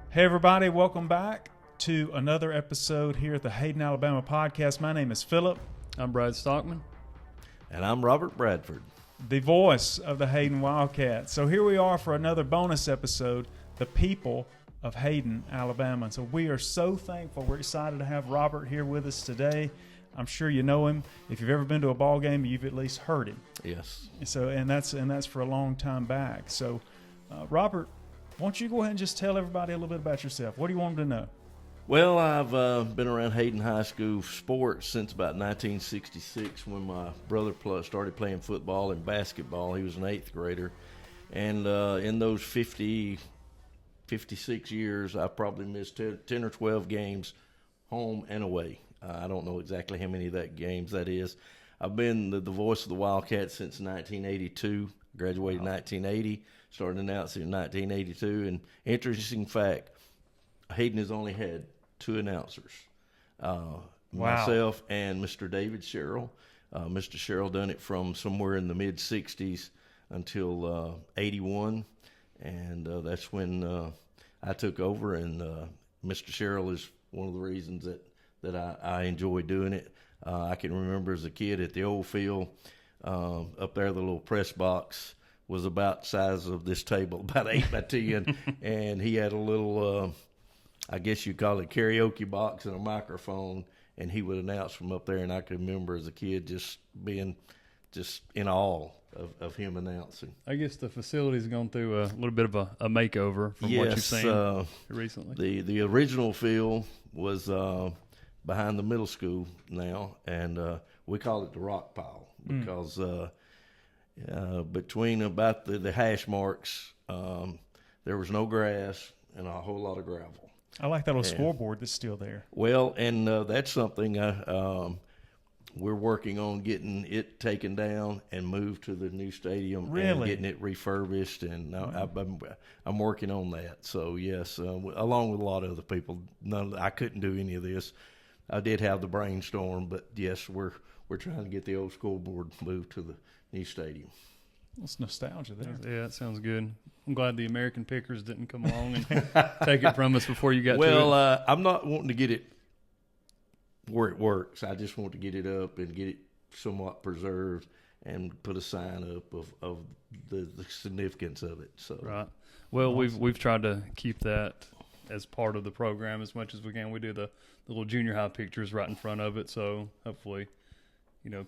Hey everybody, welcome back to another episode here at the Hayden, Alabama podcast. My name is Philip. I'm Brad Stockman. And I'm Robert Bradford, the voice of the Hayden Wildcats. So here we are for another bonus episode, the people of Hayden, Alabama. And so we are so thankful. We're excited to have Robert here with us today. I'm sure you know him. If you've ever been to a ball game, you've at least heard him. Yes. So and that's for a long time back. So Robert, why don't you go ahead and just tell everybody a little bit about yourself? What do you want them to know? Well, I've been around Hayden High School sports since about 1966 when my brother started playing football and basketball. He was an 8th grader. And in those 56 years, I probably missed 10 or 12 games home and away. I don't know exactly how many of that games that is. I've been the voice of the Wildcats since 1982. Graduated in 1980, started announcing in 1982. And interesting fact, Hayden has only had 2 announcers, myself and Mr. David Sherrill. Mr. Sherrill done it from somewhere in the mid-'60s until 81, and that's when I took over. And Mr. Sherrill is one of the reasons that I enjoy doing it. I can remember as a kid at the old field, up there, the little press box was about the size of this table, about 8 by 10, and he had a little, I guess you'd call it karaoke box and a microphone, and he would announce from up there. And I can remember as a kid just being just in awe of him announcing. I guess the facility's gone through a little bit of a makeover from what you've seen recently. The original field was behind the middle school now, and we call it the rock pile because between about the hash marks, there was no grass and a whole lot of gravel. I like that little scoreboard that's still there. Well, and that's something we're working on getting it taken down and moved to the new stadium. Really? And getting it refurbished, and I'm working on that. So, yes, along with a lot of other people. I couldn't do any of this. I did have the brainstorm, but, yes, we're trying to get the old scoreboard moved to the new stadium. It's nostalgia there. Yeah, that sounds good. I'm glad the American Pickers didn't come along and take it from us before you got to it. Well, I'm not wanting to get it where it works. I just want to get it up and get it somewhat preserved and put a sign up of the significance of it. So right. Well, we've tried to keep that as part of the program as much as we can. We do the little junior high pictures right in front of it, so hopefully,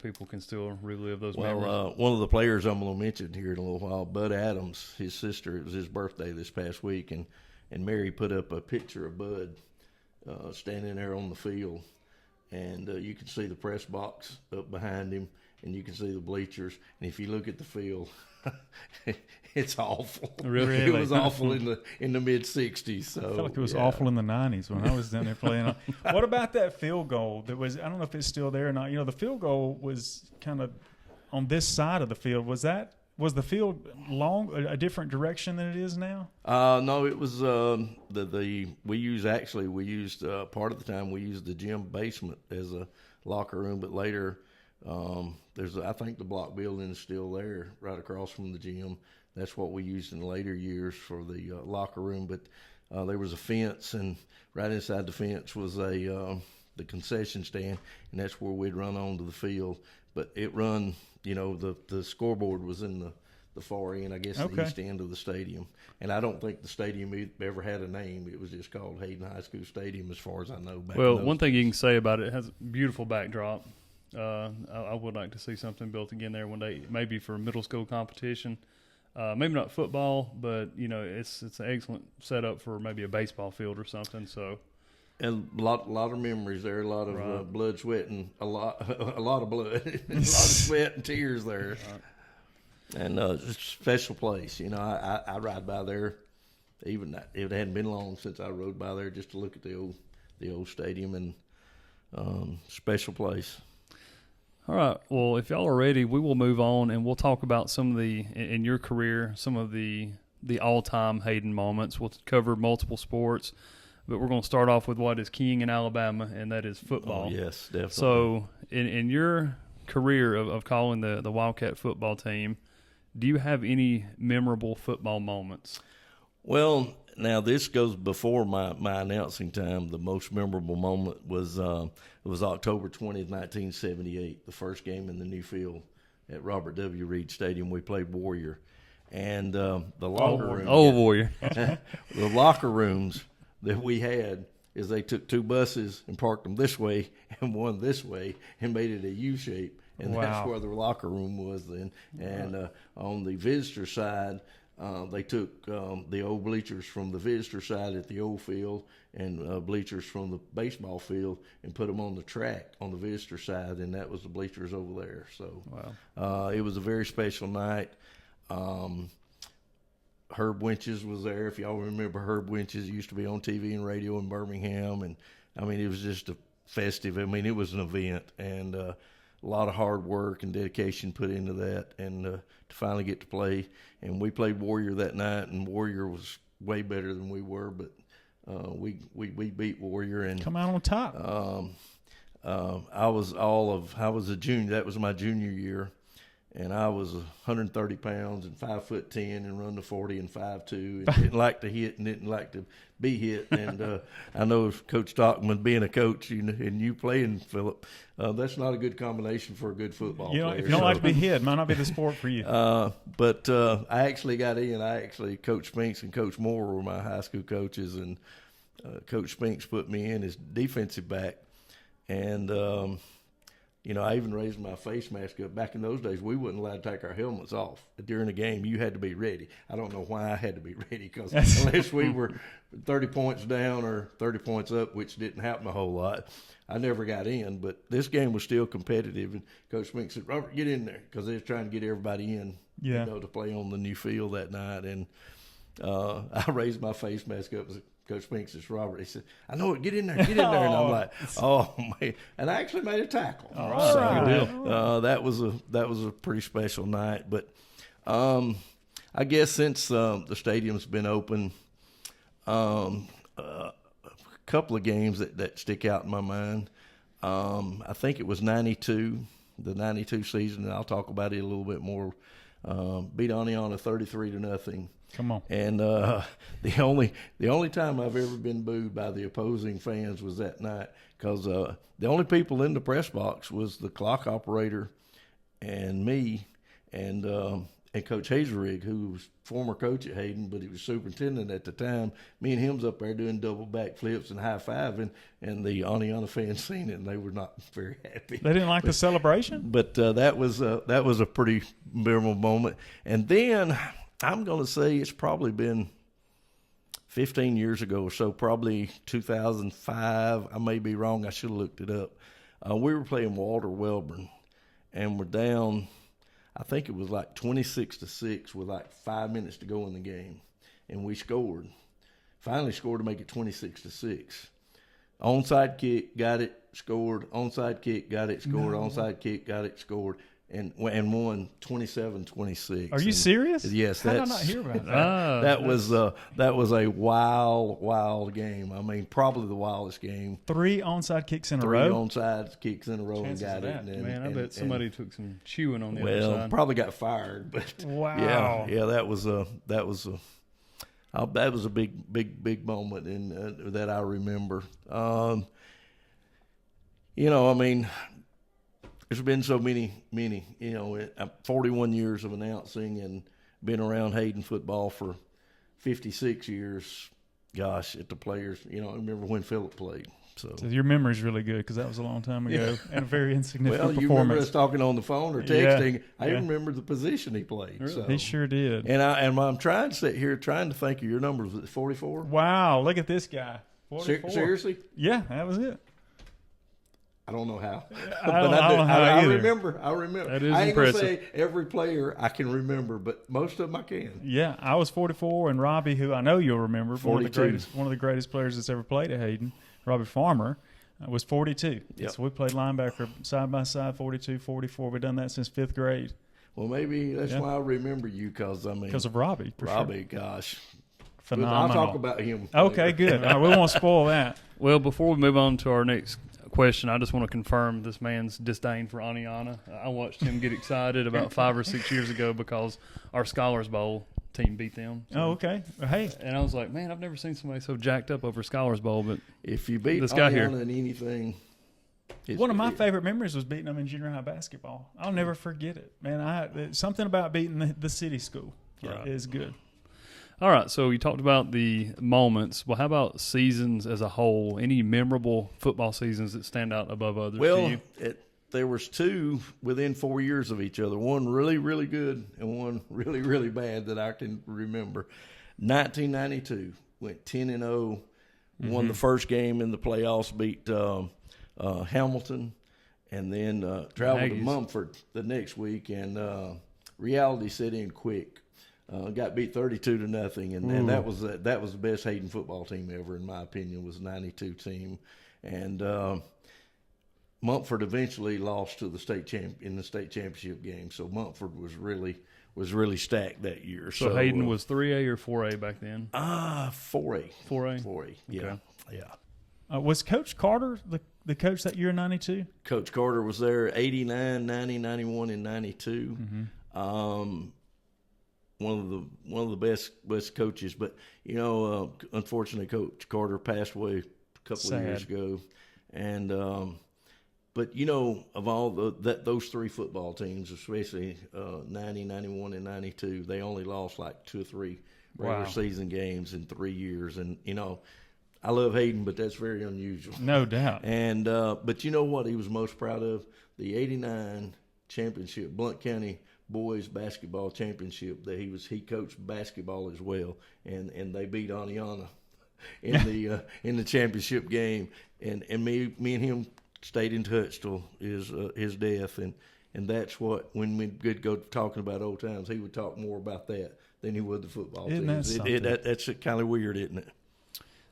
people can still relive those memories. Well, one of the players I'm going to mention here in a little while, Bud Adams, his sister, it was his birthday this past week, and Mary put up a picture of Bud standing there on the field, and you can see the press box up behind him, and you can see the bleachers, and if you look at the field, it's awful. Really? It was awful in the mid-'60s. So, I feel like it was awful in the 90s when I was down there playing. What about that field goal? I don't know if it's still there or not. The field goal was kind of on this side of the field. Was the field a different direction than it is now? No, it was we used part of the time we used the gym basement as a locker room, but later I think the block building is still there right across from the gym. That's what we used in later years for the locker room. But there was a fence, and right inside the fence was the concession stand, and that's where we'd run onto the field. But it run, the scoreboard was in the far end, I guess, the east end of the stadium. And I don't think the stadium ever had a name. It was just called Hayden High School Stadium as far as I know. Well, one thing you can say about it has a beautiful backdrop. I would like to see something built again there one day, maybe for middle school competition. Maybe not football, but it's an excellent setup for maybe a baseball field or something. So, and a lot of memories there, a lot of blood, sweat, and a lot of blood, a lot of sweat and tears there. Right. And it's a special place. I ride by there. Even it hadn't been long since I rode by there just to look at the old stadium, and special place. All right. Well, if y'all are ready, we will move on, and we'll talk about some of in your career, some of the all-time Hayden moments. We'll cover multiple sports, but we're going to start off with what is king in Alabama, and that is football. Oh, yes, definitely. So in your career of calling the Wildcat football team, do you have any memorable football moments? Well, now this goes before my announcing time. The most memorable moment was it was October 20th, 1978, the first game in the new field at Robert W. Reed Stadium. We played Warrior, and the locker room. Oh, Warrior. The locker rooms that we had is they took two buses and parked them this way and one this way and made it a U shape, and that's where the locker room was then. And on the visitor side, they took the old bleachers from the visitor side at the old field and bleachers from the baseball field and put them on the track on the visitor side, and that was the bleachers over there. So it was a very special night. Herb Winches was there. If y'all remember Herb Winches, he used to be on TV and radio in Birmingham, and I mean, it was just a festive. I mean, it was an event, and a lot of hard work and dedication put into that, and to finally get to play. And we played Warrior that night, and Warrior was way better than we were, but we beat Warrior and come out on top. I was a junior. That was my junior year. And I was 130 pounds and 5'10" and run the 40 and 5'2", and didn't like to hit and didn't like to be hit. And I know Coach Stockman being a coach and you playing, Philip, that's not a good combination for a good football player. If you don't like to be hit, it might not be the sport for you. But I actually got in. Coach Spinks and Coach Moore were my high school coaches, and Coach Spinks put me in as defensive back. And I even raised my face mask up. Back in those days, we wasn't allowed to take our helmets off. During the game, you had to be ready. I don't know why I had to be ready, because unless we were 30 points down or 30 points up, which didn't happen a whole lot, I never got in. But this game was still competitive, and Coach Spink said, "Robert, get in there," because they was trying to get everybody in to play on the new field that night. And I raised my face mask up and said, Coach Spinks, it's Robert. He said, "I know it. Get in there, get in there." And I'm like, "Oh man!" And I actually made a tackle. All right. So, that was a pretty special night. But I guess since the stadium's been open, a couple of games that stick out in my mind. I think it was '92, the '92 season, and I'll talk about it a little bit more. Beat Aniana 33-0. Come on. And the only time I've ever been booed by the opposing fans was that night, because the only people in the press box was the clock operator and me and Coach Hazerig, who was former coach at Hayden, but he was superintendent at the time. Me and him was up there doing double back flips and high-fiving, and the Aniana fans seen it, and they were not very happy. They didn't like the celebration? But that was a pretty memorable moment. And then I'm going to say it's probably been 15 years ago or so, probably 2005. I may be wrong. I should have looked it up. We were playing Walter Welborn, and we're down, I think it was like 26-6 with like 5 minutes to go in the game. And we scored. Finally scored to make it 26-6. Onside kick, got it, scored. Onside kick, got it, scored. No. Onside kick, got it, scored. And won 27-26. Are you serious? Yes. How did I not hear about that? That was a wild game. I mean, probably the wildest game. 3 onside kicks in a row? 3 onside kicks in a row. Chances and got it. Man, I bet somebody took some chewing on the other side. Well, probably got fired. But wow. Yeah, that was a big moment in that I remember. I mean, there's been so many, 41 years of announcing and been around Hayden football for 56 years. Gosh, at the players, I remember when Philip played. So your memory's really good, because that was a long time ago and a very insignificant performance. Well, you remember us talking on the phone or texting. I remember the position he played. Really? So. He sure did. And I'm trying to sit here trying to think of your numbers. Was it 44? Wow, look at this guy. 44. Seriously? Yeah, that was it. I don't know how. I don't know how I either. remember. That is I ain't impressive. going to say every player I can remember, but most of them I can. Yeah, I was 44, and Robbie, who I know you'll remember, 42. one of the greatest players that's ever played at Hayden, Robbie Farmer, was 42. Yep. So we played linebacker side by side, 42, 44. We've done that since 5th grade. Well, maybe that's why I remember you, because of Robbie. Robbie, gosh. Phenomenal. I'll talk about him. Okay, good. All right, we won't spoil that. Well, before we move on to our next question, I just want to confirm this man's disdain for Aniana. I watched him get excited about 5 or 6 years ago because our Scholars Bowl team beat them. So. Oh, okay. Well, hey, And I was like, man, I've never seen somebody so jacked up over Scholars Bowl. But If you beat this guy here. Indiana in anything, one of my favorite memories was beating them in junior high basketball. I'll never forget it, man. Something about beating the city school is good. All right, so you talked about the moments. Well, how about seasons as a whole? Any memorable football seasons that stand out above others to well, you? there was two within 4 years of each other. One really, really good and one really, really bad that I can remember. 1992 went 10-0, won the first game in the playoffs, beat Hamilton, and then traveled to Mumford the next week, and reality set in quick. Got beat 32-0, and that was the best Hayden football team ever, in my opinion. Was the '92 team, and Mumford eventually lost to the state championship game. So Mumford was really stacked that year. So Hayden was 3A or 4A back then? 4A. 4A. 4A. Yeah, Okay. yeah. Was Coach Carter the coach that year in '92? Coach Carter was there 89, 90, 91, and 92. One of the best coaches, but unfortunately, Coach Carter passed away a couple of years ago, and but of all those three football teams, especially 90, 91, and 92, they only lost like 2 or 3 regular season games in 3 years, and I love Hayden, but that's very unusual. No doubt. And but you know what he was most proud of? The '89 championship, Blount County boys basketball championship. That he coached basketball as well, and they beat Aniana in the championship game. And me and him stayed in touch till his death, and that's what, when we'd go talking about old times, he would talk more about that than he would the football team. That's kind of weird, isn't it?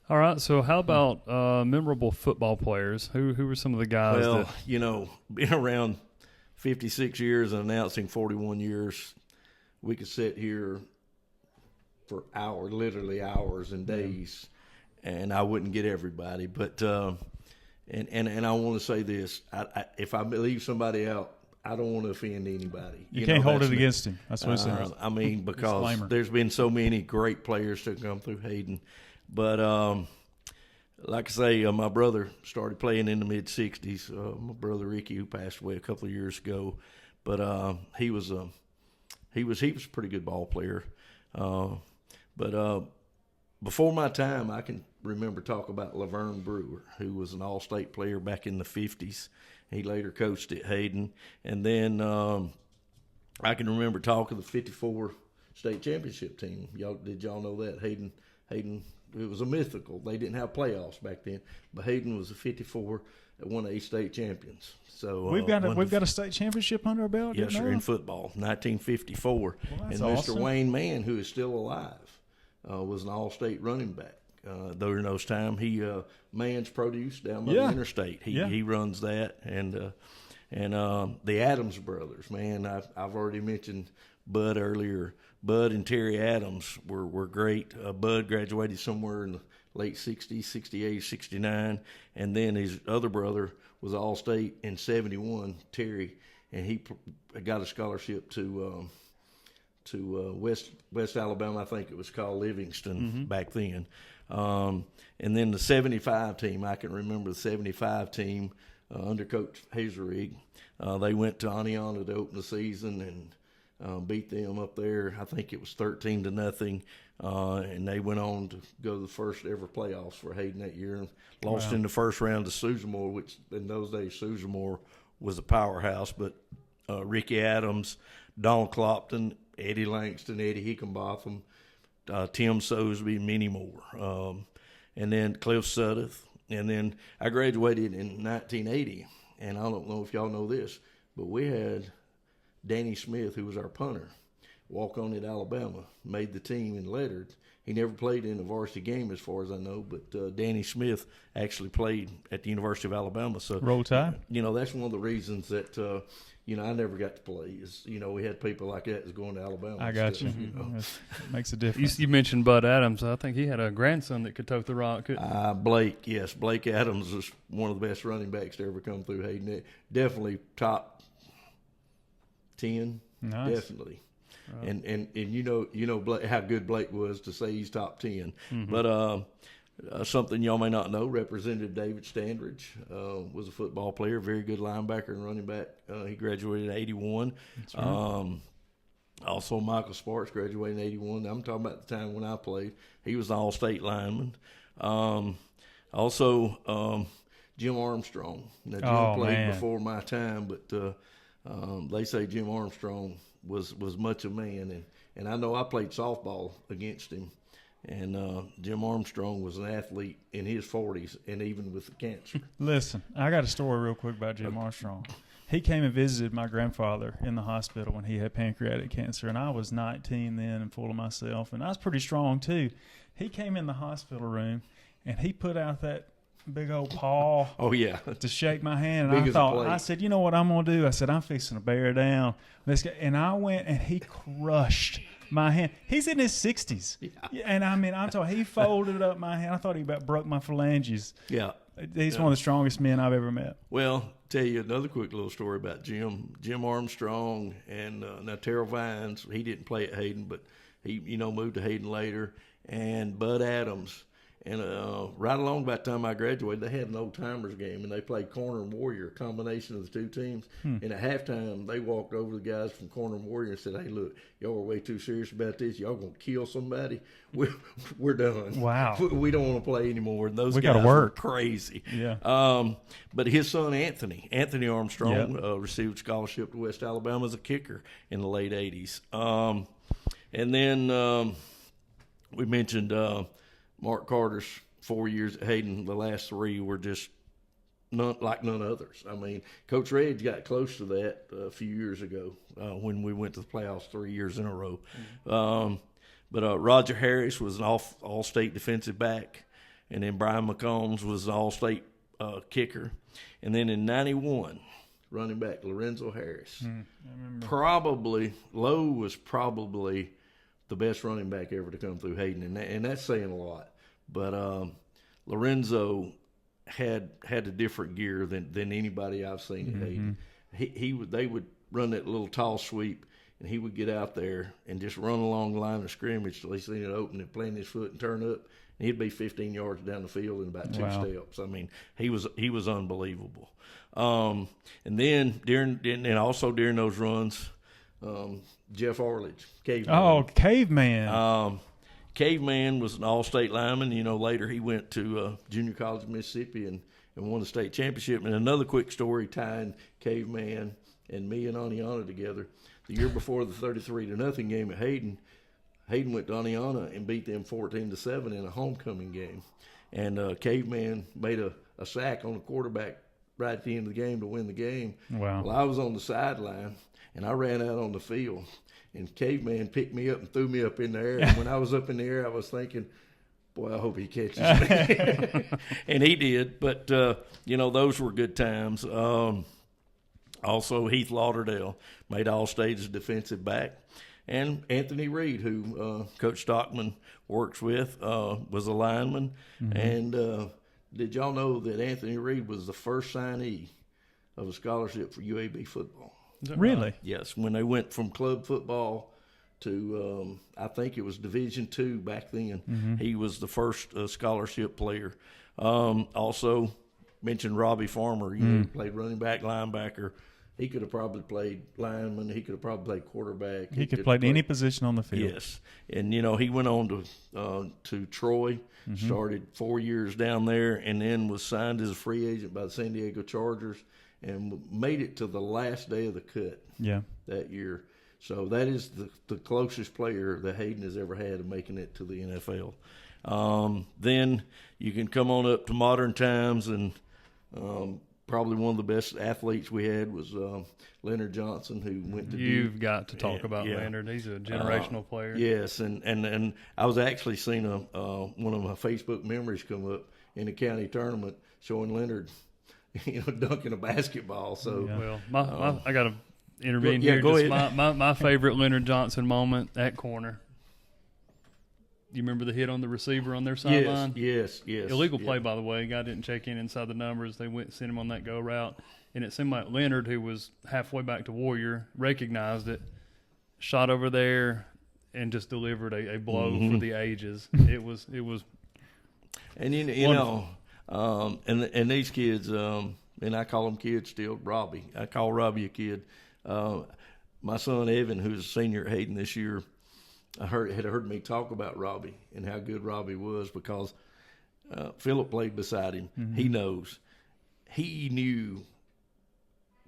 All right, so how about memorable football players? Who were some of the guys? Well, being around 56 years and announcing 41 years, we could sit here for hours, literally hours and days, and I wouldn't get everybody. But and I want to say this: if I leave somebody out, I don't want to offend anybody. You can't hold it against him. That's what it says. I mean, because there's been so many great players to come through Hayden. But like I say, my brother started playing in the mid-'60s. My brother Ricky, who passed away a couple of years ago, but he was a pretty good ball player. But before my time, I can remember talk about Laverne Brewer, who was an all-state player back in the 50s. He later coached at Hayden, and then I can remember talking the '54 state championship team. Did y'all know that Hayden? It was a mythical. They didn't have playoffs back then, but Hayden was a '54 that won 8 state champions. So we've got a state championship under our belt. Yes, sir, in football, 1954. Well, that's and awesome. Mr. Wayne Mann, who is still alive, was an all-state running back. During those times, Mann's Produce down by the interstate. He runs that, and the Adams brothers. Man, I've already mentioned Bud earlier. Bud and Terry Adams were great. Bud graduated somewhere in the late 60s, 68, 69, and then his other brother was all-state in 71, Terry, and he got a scholarship to West Alabama. I think it was called Livingston back then. And then the 75 team, I can remember the 75 team under Coach Hazerig. They went to Aniana to open the season and beat them up there. I think it was 13-0, and they went on to go to the first ever playoffs for Hayden that year and lost in the first round to Susamore, which in those days Susamore was a powerhouse. But Ricky Adams, Don Clopton, Eddie Langston, Eddie Hickenbotham, Tim Sosby, many more, and then Cliff Sudduth. And then I graduated in 1980, and I don't know if y'all know this, but we had Danny Smith, who was our punter, walk on at Alabama, made the team and lettered. He never played in a varsity game as far as I know, but Danny Smith actually played at the University of Alabama. So Roll Tide. That's one of the reasons that I never got to play is, we had people like that that's going to Alabama. I got you. It makes a difference. You mentioned Bud Adams. I think he had a grandson that could tote the rock. Blake, yes. Blake Adams was one of the best running backs to ever come through Hayden. Definitely top 10. Nice. Definitely. Right. And you know Blake, how good Blake was to say he's top 10. Mm-hmm. But something y'all may not know, Representative David Standridge was a football player, very good linebacker and running back. He graduated in 81. That's right. Also, Michael Sparks graduated in 81. I'm talking about the time when I played. He was an all-state lineman. Also, Jim Armstrong. Now, Jim played before my time, but they say Jim Armstrong was much a man. And I know I played softball against him. And Jim Armstrong was an athlete in his 40s, and even with the cancer. Listen, I got a story real quick about Jim Armstrong. He came and visited my grandfather in the hospital when he had pancreatic cancer, and I was 19 then and full of myself, and I was pretty strong too. He came in the hospital room, and he put out that big old paw to shake my hand, and I said, you know what I'm going to do? I said, I'm fixing to bear down. And I went, and he crushed my hand. He's in his 60s. Yeah. And I mean, I'm talking, he folded up my hand. I thought he about broke my phalanges. Yeah. He's one of the strongest men I've ever met. Well, tell you another quick little story about Jim Armstrong and now Terrell Vines. He didn't play at Hayden, but he moved to Hayden later. And Bud Adams. And right along by the time I graduated, they had an old timers game, and they played Corner and Warrior, a combination of the two teams. And at halftime, they walked over to the guys from Corner and Warrior and said, "Hey, look, y'all are way too serious about this. Y'all gonna kill somebody. We're done. Wow, we don't want to play anymore." And those we guys gotta work. were crazy. Yeah. But his son Anthony Armstrong, received a scholarship to West Alabama as a kicker in the late '80s. And then we mentioned. Mark Carter's 4 years at Hayden, the last 3 were just none others. I mean, Coach Redge got close to that a few years ago when we went to the playoffs 3 years in a row. But Roger Harris was an all-state defensive back, and then Brian McCombs was an all-state kicker. And then in 91, running back Lorenzo Harris. Lowe was probably the best running back ever to come through Hayden, and that's saying a lot. But Lorenzo had a different gear than anybody I've seen at Hayden. They would run that little tall sweep, and he would get out there and just run along the line of scrimmage till he seen it open and plant his foot and turn up, and he'd be 15 yards down the field in about 2 steps. I mean, he was unbelievable. And then during those runs. Jeff Arledge, Caveman. Oh, Caveman. Caveman was an all-state lineman. Later he went to Junior College of Mississippi and won the state championship. And another quick story tying Caveman and me and Aniana together. The year before the 33-0 game at Hayden went to Aniana and beat them 14-7 in a homecoming game. And Caveman made a sack on the quarterback right at the end of the game to win the game. Wow. Well, I was on the sideline. And I ran out on the field, and Caveman picked me up and threw me up in the air. And when I was up in the air, I was thinking, boy, I hope he catches me. And he did. But, those were good times. Also, Heath Lauderdale made All-State as a defensive back. And Anthony Reed, who Coach Stockman works with, was a lineman. And did y'all know that Anthony Reed was the first signee of a scholarship for UAB football? Really? Right? Yes. When they went from club football to, I think it was Division II back then, he was the first scholarship player. Also mentioned Robbie Farmer. He played running back, linebacker. He could have probably played lineman. He could have probably played quarterback. He could have played any position on the field. Yes. And, he went on to Troy, started 4 years down there, and then was signed as a free agent by the San Diego Chargers and made it to the last day of the cut that year. So that is the closest player that Hayden has ever had of making it to the NFL. Then you can come on up to modern times, and probably one of the best athletes we had was Leonard Johnson, who went to You've got to talk about Leonard. He's a generational player. Yes, and I was actually seeing one of my Facebook memories come up in a county tournament showing Leonard dunking a basketball. So, well, I got to intervene here. Go Just ahead. my favorite Leonard Johnson moment at corner. You remember the hit on the receiver on their sideline? Yes. Illegal play, by the way. Guy didn't check in inside the numbers. They went sent him on that go route, and it seemed like Leonard, who was halfway back to Warrior, recognized it shot over there and just delivered a blow for the ages. It was And you know, and these kids, and I call them kids still. Robbie, I call Robbie a kid. My son Evan, who's a senior at Hayden this year, had heard me talk about Robbie and how good Robbie was because Philip played beside him. He knows. He knew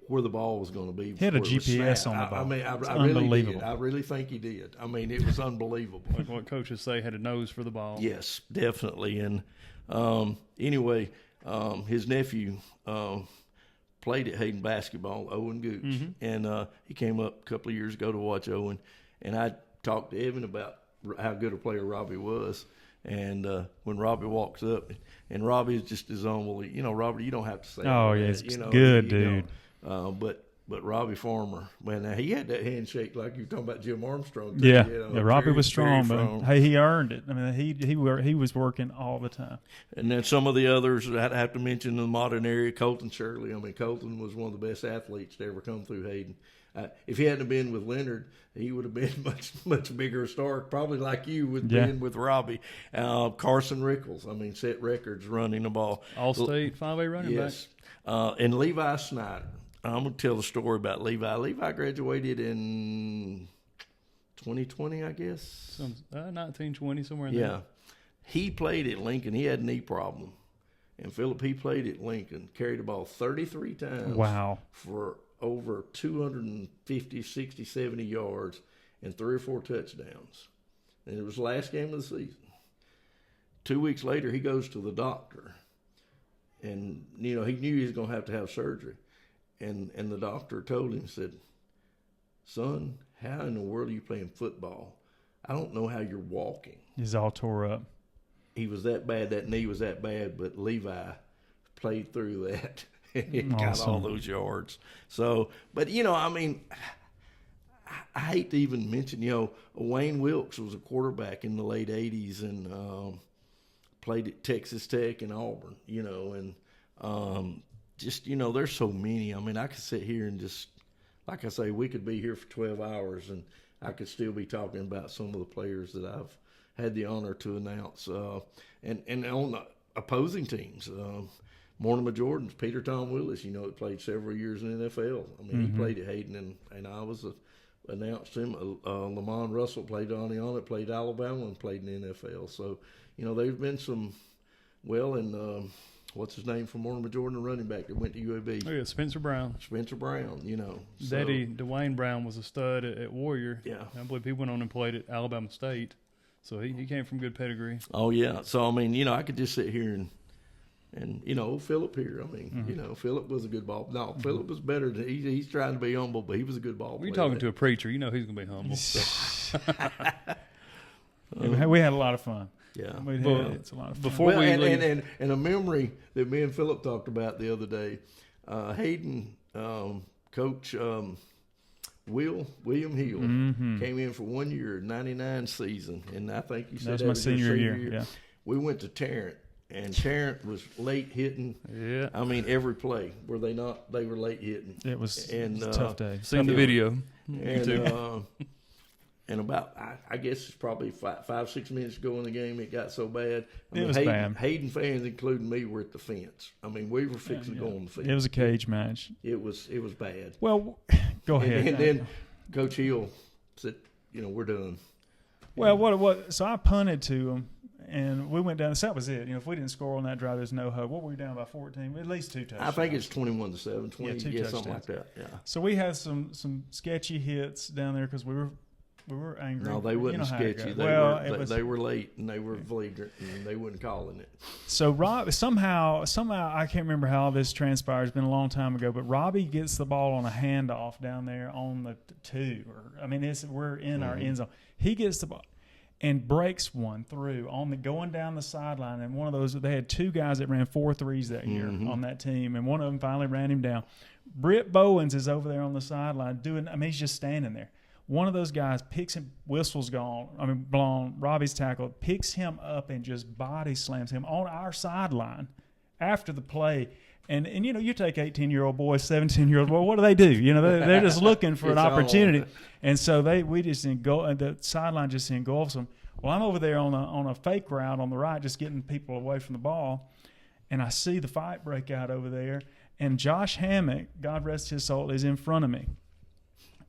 where the ball was going to be. He had a GPS on the ball. I mean, I really did. I really think he did. I mean, it was unbelievable. like what coaches say, had a nose for the ball. Yes, definitely. And anyway, his nephew played at Hayden basketball, Owen Gooch, and he came up a couple of years ago to watch Owen. And I talked to Evan about how good a player Robbie was. And when Robbie walks up, and Robbie is just his own, you know, Robbie, you don't have to say. Oh yeah, it's good, dude. But Robbie Farmer, man, now he had that handshake like you were talking about Jim Armstrong. Yeah, you know, yeah. Robbie very, was strong, very but hey, he earned it. I mean, he was working all the time. And then some of the others I'd have to mention in the modern area, Colton Shirley. I mean, Colton was one of the best athletes to ever come through Hayden. If he hadn't been with Leonard, he would have been much bigger star, probably like you with being with Robbie. Carson Rickles, I mean, set records running the ball. All-state 5A running back. Yes. And Levi Snyder. I'm going to tell the story about Levi. Levi graduated in 2020, I guess. 1920, somewhere in Yeah. there. He played at Lincoln. He had a knee problem. And Philip, he played at Lincoln, carried the ball 33 times. Wow. For over 250, 60, 70 yards and 3 or 4 touchdowns. And it was the last game of the season. 2 weeks later, he goes to the doctor. And, you know, he knew he was going to have surgery. And the doctor told him, said, son, how in the world are you playing football? I don't know how you're walking. He's all tore up. He was that bad. That knee was that bad, but Levi played through that and got all those yards. So, but, you know, I mean, I hate to even mention, you know, Wayne Wilkes was a quarterback in the late 80s and played at Texas Tech and Auburn, you know, and just, you know, there's so many. I mean, I could sit here and just, like I say, we could be here for 12 hours and I could still be talking about some of the players that I've had the honor to announce. And on the opposing teams, Mortimer Jordan's Peter Tom Willis, you know, it played several years in the NFL. I mean, he played at Hayden, and I was announced him. Lamont Russell played on it, played Alabama, and played in the NFL. So, you know, there's been some, and what's his name from Mortimer Jordan, the running back that went to UAB? Oh, yeah, Spencer Brown. Spencer Brown, you know. Daddy, Dwayne Brown, was a stud at Warrior. Yeah. I believe he went on and played at Alabama State. So he came from good pedigree. Oh, yeah. So, I mean, you know, I could just sit here and you know, Philip here. I mean, you know, Philip was a good ball. No, Philip was better than he's trying to be humble, but he was a good ball player. You're talking to a preacher. You know he's going to be humble. So. We had a lot of fun. Yeah. It's a lot of fun. And a memory that me and Philip talked about the other day, Hayden, Coach William Hill came in for 1 year, 99 season, and I think you said that was my senior year. Yeah. We went to Tarrant, and Tarrant was late hitting. Yeah. I mean, every play. Were they not? They were late hitting. It was a tough day. Seen the video. And about, I guess it's probably 5-6 minutes ago in the game, it got so bad. It was bad. Hayden fans, including me, were at the fence. I mean, we were fixing to go on the fence. It was a cage match. It was bad. Well, go ahead. And then Coach Hill said, you know, we're done. Well, what? So I punted to him, and we went down. So that was it. You know, if we didn't score on that drive, there's no hope. What were we down by 14? At least 2 touchdowns. I think it's 21-7, 20, touchdowns. something like that. Yeah. So we had some sketchy hits down there because we were angry. No, they wasn't sketchy. They were late, and they were flagrant, and they wasn't calling it. So Rob, somehow I can't remember how this transpired. It's been a long time ago, but Robbie gets the ball on a handoff down there on the 2. We're in our end zone. He gets the ball and breaks one through going down the sideline. And one of those, they had 2 guys that ran 4 threes that year on that team, and one of them finally ran him down. Britt Bowens is over there on the sideline he's just standing there. One of those guys picks him, whistle's blown, Robbie's tackle, picks him up and just body slams him on our sideline after the play. And you know, you take 18-year-old boys, 17-year-old boys, what do? You know, they're just looking for an opportunity. And so we just engulf, the sideline just engulfs them. Well, I'm over there on a fake route on the right, just getting people away from the ball, and I see the fight break out over there. And Josh Hammock, God rest his soul, is in front of me,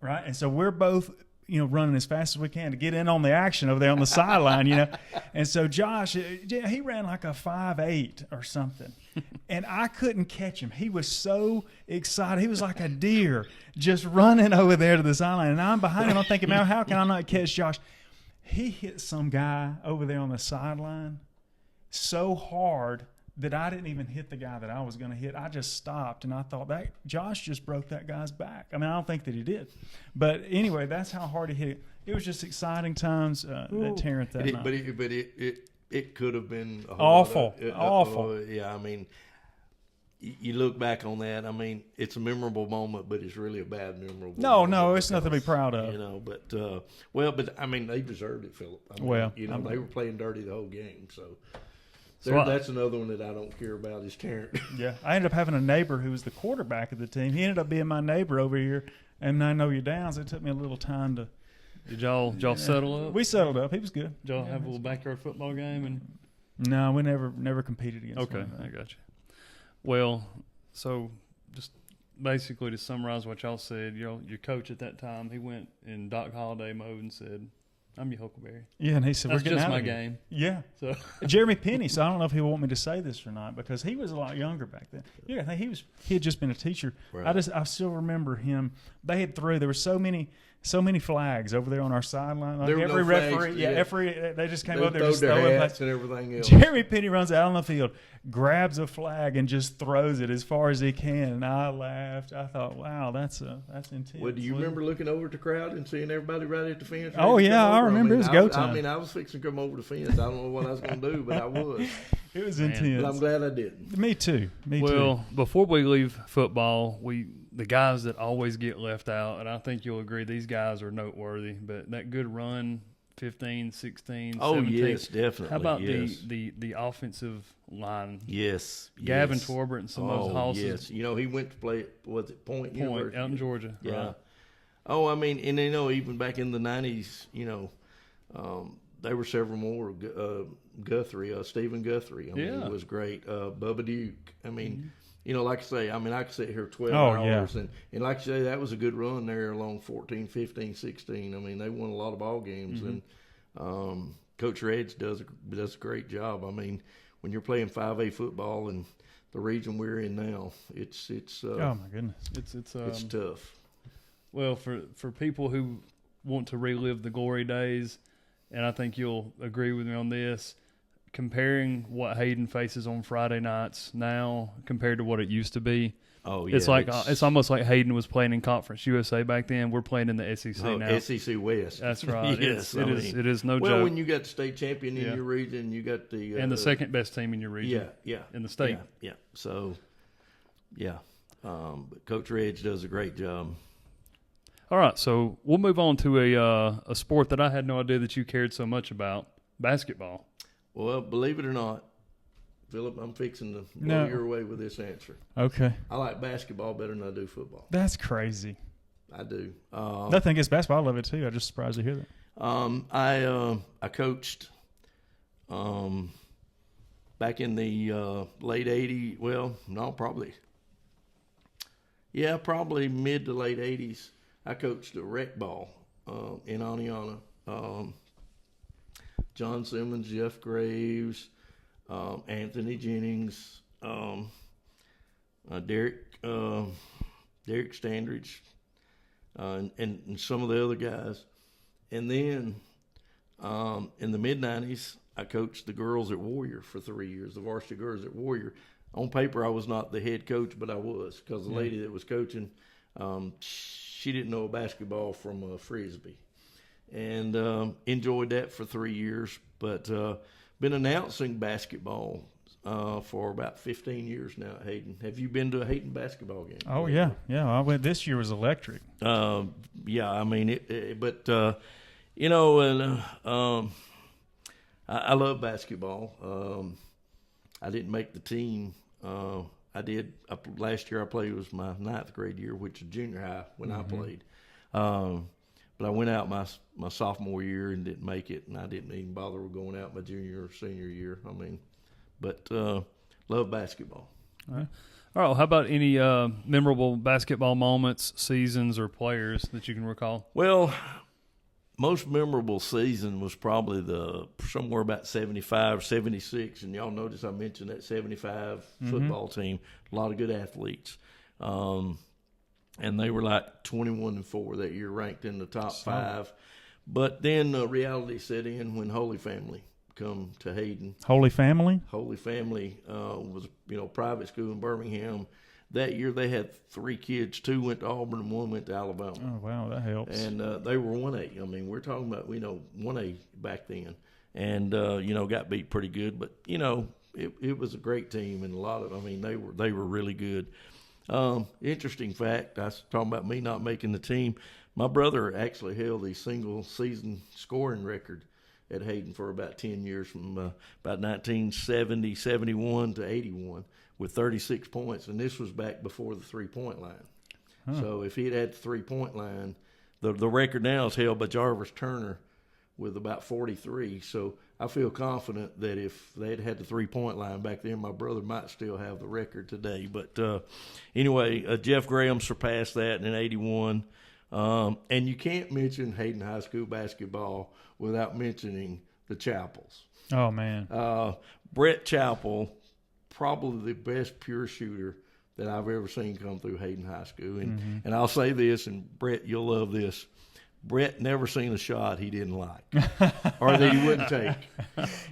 right? And so we're both, you know, running as fast as we can to get in on the action over there on the sideline, you know. And so Josh, he ran like a 5.8 or something. And I couldn't catch him. He was so excited. He was like a deer just running over there to the sideline. And I'm behind him. I'm thinking, man, how can I not catch Josh? He hit some guy over there on the sideline so hard that I didn't even hit the guy that I was going to hit. I just stopped, and I thought, that Josh just broke that guy's back. I mean, I don't think that he did. But anyway, that's how hard he hit it. It was just exciting times at Tarrant that night. But it could have been awful. Yeah, I mean, you look back on that. I mean, it's a memorable moment, but it's really a bad memorable. No, it's nothing to be proud of. You know, but I mean, they deserved it, Philip. I mean, you know, they were playing dirty the whole game, so. That's another one that I don't care about is Tarrant. Yeah, I ended up having a neighbor who was the quarterback of the team. He ended up being my neighbor over here, and I know you're down, so it took me a little time to. Did y'all settle up? We settled up. He was good. Did y'all have a little backyard football game? And no, we never competed against. Okay, I got you. Well, so just basically to summarize what y'all said, your coach at that time, he went in Doc Holliday mode and said, I'm your Huckleberry. Yeah, and he said, that's we're getting just out my of here. game. Yeah. So Jeremy Penny, so I don't know if he will want me to say this or not, because he was a lot younger back then. Yeah, I think he had just been a teacher. Right. I still remember him. They had there were so many flags over there on our sideline. Like there every no referee, flags, they just came up there, just their throwing hats and everything else. Jeremy Penny runs out on the field, grabs a flag, and just throws it as far as he can. And I laughed. I thought, wow, that's intense. Well, do you remember looking over at the crowd and seeing everybody right at the fence? Oh yeah, I remember. It was go time. I mean, I was fixing to come over the fence. I don't know what I was going to do, but I was. It was intense. But I'm glad I didn't. Me too. Well, before we leave football, the guys that always get left out, and I think you'll agree, these guys are noteworthy, but that good run, 15, 16, 17. Yes, definitely. How about the offensive line? Yes. Gavin Torbert and some of those hosses. Yes. You know, he went to play at Point University. Out in Georgia. Yeah. Right. Oh, I mean, and even back in the 90s, there were several more. Guthrie, Stephen Guthrie. I mean, he was great. Bubba Duke. I mean, like I say, I could sit here 12 hours. And like I say, that was a good run there along 14, 15, 16. I mean, they won a lot of ball games. And Coach Reds does a great job. I mean, when you're playing 5A football in the region we're in now, it's oh my goodness, it's tough. Well, for people who want to relive the glory days, and I think you'll agree with me on this, comparing what Hayden faces on Friday nights now compared to what it used to be. Oh yeah, it's almost like Hayden was playing in Conference USA back then. We're playing in the SEC now. SEC West. That's right. Yes, it is no joke. Well, when you got the state champion in your region, you got the and the second best team in your region. Yeah, in the state. Yeah. So, yeah, but Coach Reg does a great job. All right, so we'll move on to a sport that I had no idea that you cared so much about, basketball. Well, believe it or not, Philip, I'm fixing to blow your way with this answer. Okay. I like basketball better than I do football. That's crazy. I do. Nothing against basketball. I love it too. I'm just surprised to hear that. I coached back in the late 80s. Well, no, probably mid to late 80s. I coached a rec ball in Aniana. John Simmons, Jeff Graves, Anthony Jennings, Derek Standridge, and some of the other guys. And then in the mid-90s, I coached the girls at Warrior for 3 years, the varsity girls at Warrior. On paper, I was not the head coach, but I was, because the lady that was coaching, she didn't know basketball from Frisbee. And enjoyed that for 3 years, but been announcing basketball for about 15 years now at Hayden. Have you been to a Hayden basketball game? Oh, yeah. I went. This year was electric. Yeah, I mean, I love basketball. I didn't make the team Last year I played was my 9th grade year, which is junior high when I played. But I went out my sophomore year and didn't make it, and I didn't even bother with going out my junior or senior year. But love basketball. All right. All right. Well, how about any memorable basketball moments, seasons, or players that you can recall? Well, most memorable season was probably somewhere about 75, 76. And y'all notice I mentioned that 75 football team. A lot of good athletes. And they were like 21-4 that year, ranked in the top 5. But then reality set in when Holy Family come to Hayden. Holy Family? Holy Family was private school in Birmingham. That year they had 3 kids. 2 went to Auburn and 1 went to Alabama. Oh, wow, that helps. And they were 1A. I mean, we're talking about 1A back then, and got beat pretty good. But it was a great team, and they were really good. Interesting fact, I was talking about me not making the team. My brother actually held the single season scoring record at Hayden for about 10 years, from about 1970, 71 to 81, with 36 points. And this was back before the 3-point line. So if he had the 3-point line, the record now is held by Jarvis Turner with about 43. So I feel confident that if they had the 3-point line back then, my brother might still have the record today. But anyway, Jeff Graham surpassed that in 81. And you can't mention Hayden High School basketball without mentioning the Chappells. Oh, man. Brett Chappell, probably the best pure shooter that I've ever seen come through Hayden High School. And I'll say this, and Brett, you'll love this. Brett never seen a shot he didn't like or that he wouldn't take.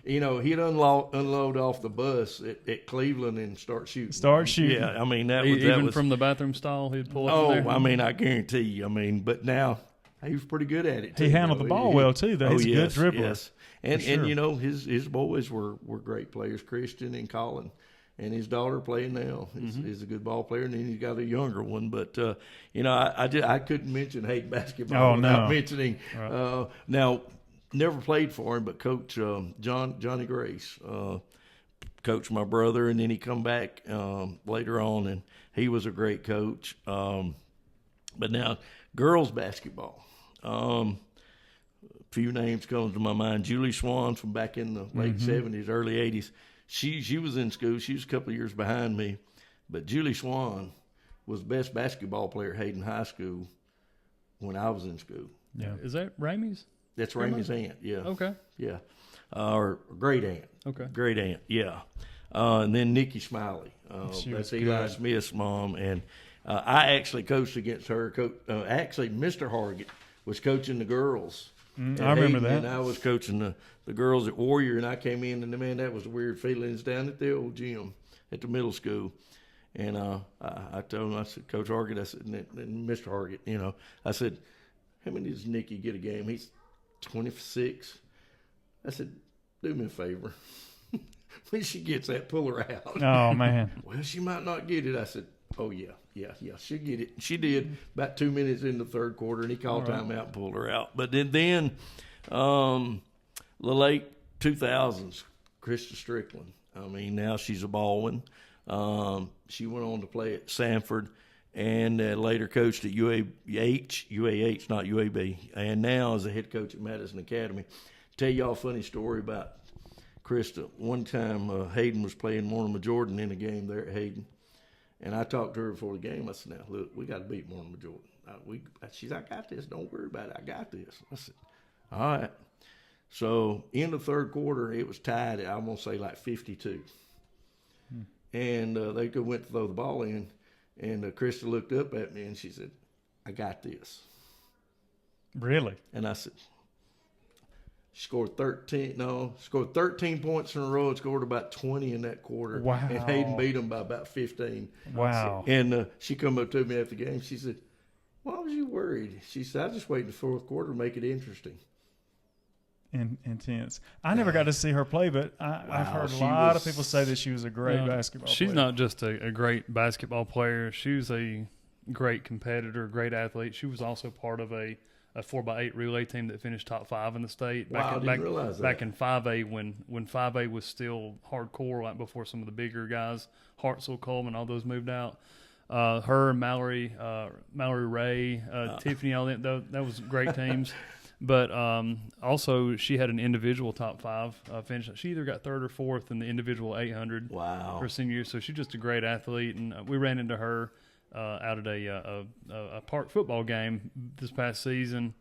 He'd unload off the bus at Cleveland and start shooting. Yeah, I mean, that was from the bathroom stall, he'd pull up. Oh, there. I mean, I guarantee you. But now he was pretty good at it too. He handled the ball well too, though. He's a good dribbler. Yes. And his boys were great players, Christian and Colin. And his daughter playing now is a good ball player, and then he's got a younger one. But I couldn't mention Hayden basketball without mentioning. Right. Now, never played for him, but Coach Johnny Grace coached my brother, and then he come back later on, and he was a great coach. But now, girls basketball. A few names come to my mind. Julie Swan from back in the late 70s, early 80s. She was in school. She was a couple of years behind me. But Julie Swan was the best basketball player at Hayden High School when I was in school. Yeah. Is that Ramey's? That's Ramey's aunt, yeah. Okay. Yeah. Or great aunt. Okay. Great aunt, yeah. And then Nikki Smiley. That's Eli Smith's mom. And I actually coached against her. Actually, Mr. Hargett was coaching the girls. I remember that. And I was coaching the girls at Warrior, and I came in, and man, that was a weird feeling. It's down at the old gym at the middle school. And I told him, I said, Coach Hargett, I said, and Mr. Hargett, I said, how many does Nikki get a game? He's 26. I said, do me a favor. When she gets that, pull her out. Oh, man. Well, she might not get it. I said, oh, yeah, she'll get it. She did about 2 minutes in the third quarter, and he called timeout and pulled her out. But then the late 2000s, Krista Strickland. I mean, now she's a Baldwin. She went on to play at Sanford and later coached at UAH, not UAB, and now is a head coach at Madison Academy. Tell y'all a funny story about Krista. One time Hayden was playing Mortimer Jordan in a game there at Hayden. And I talked to her before the game. I said, now, look, we got to beat Mortimer Jordan. She said, I got this. Don't worry about it. I got this. I said, all right. So in the third quarter, it was tied at, I'm going to say, like 52. And they went to throw the ball in. And Krista looked up at me, and she said, I got this. Really? And I said, scored 13 points in a row and scored about 20 in that quarter. Wow. And Hayden beat them by about 15. Wow. And she come up to me after the game. She said, why was you worried? She said, I was just waiting the fourth quarter to make it interesting. Intense. I never got to see her play, but I've heard a lot of people say that she was a great basketball player. She's not just a great basketball player. She was a great competitor, great athlete. She was also part of a a 4x8 relay team that finished top 5 in the state. Wow, I didn't realize that. Back in 5A when 5A was still hardcore, like before some of the bigger guys, Hartsel, Coleman, all those moved out. Her and Mallory Ray, Tiffany, all that was great teams. But also she had an individual top 5 finish. She either got 3rd or 4th in the individual 800. Wow. Her senior year. So she's just a great athlete, and we ran into her out at a park football game this past season,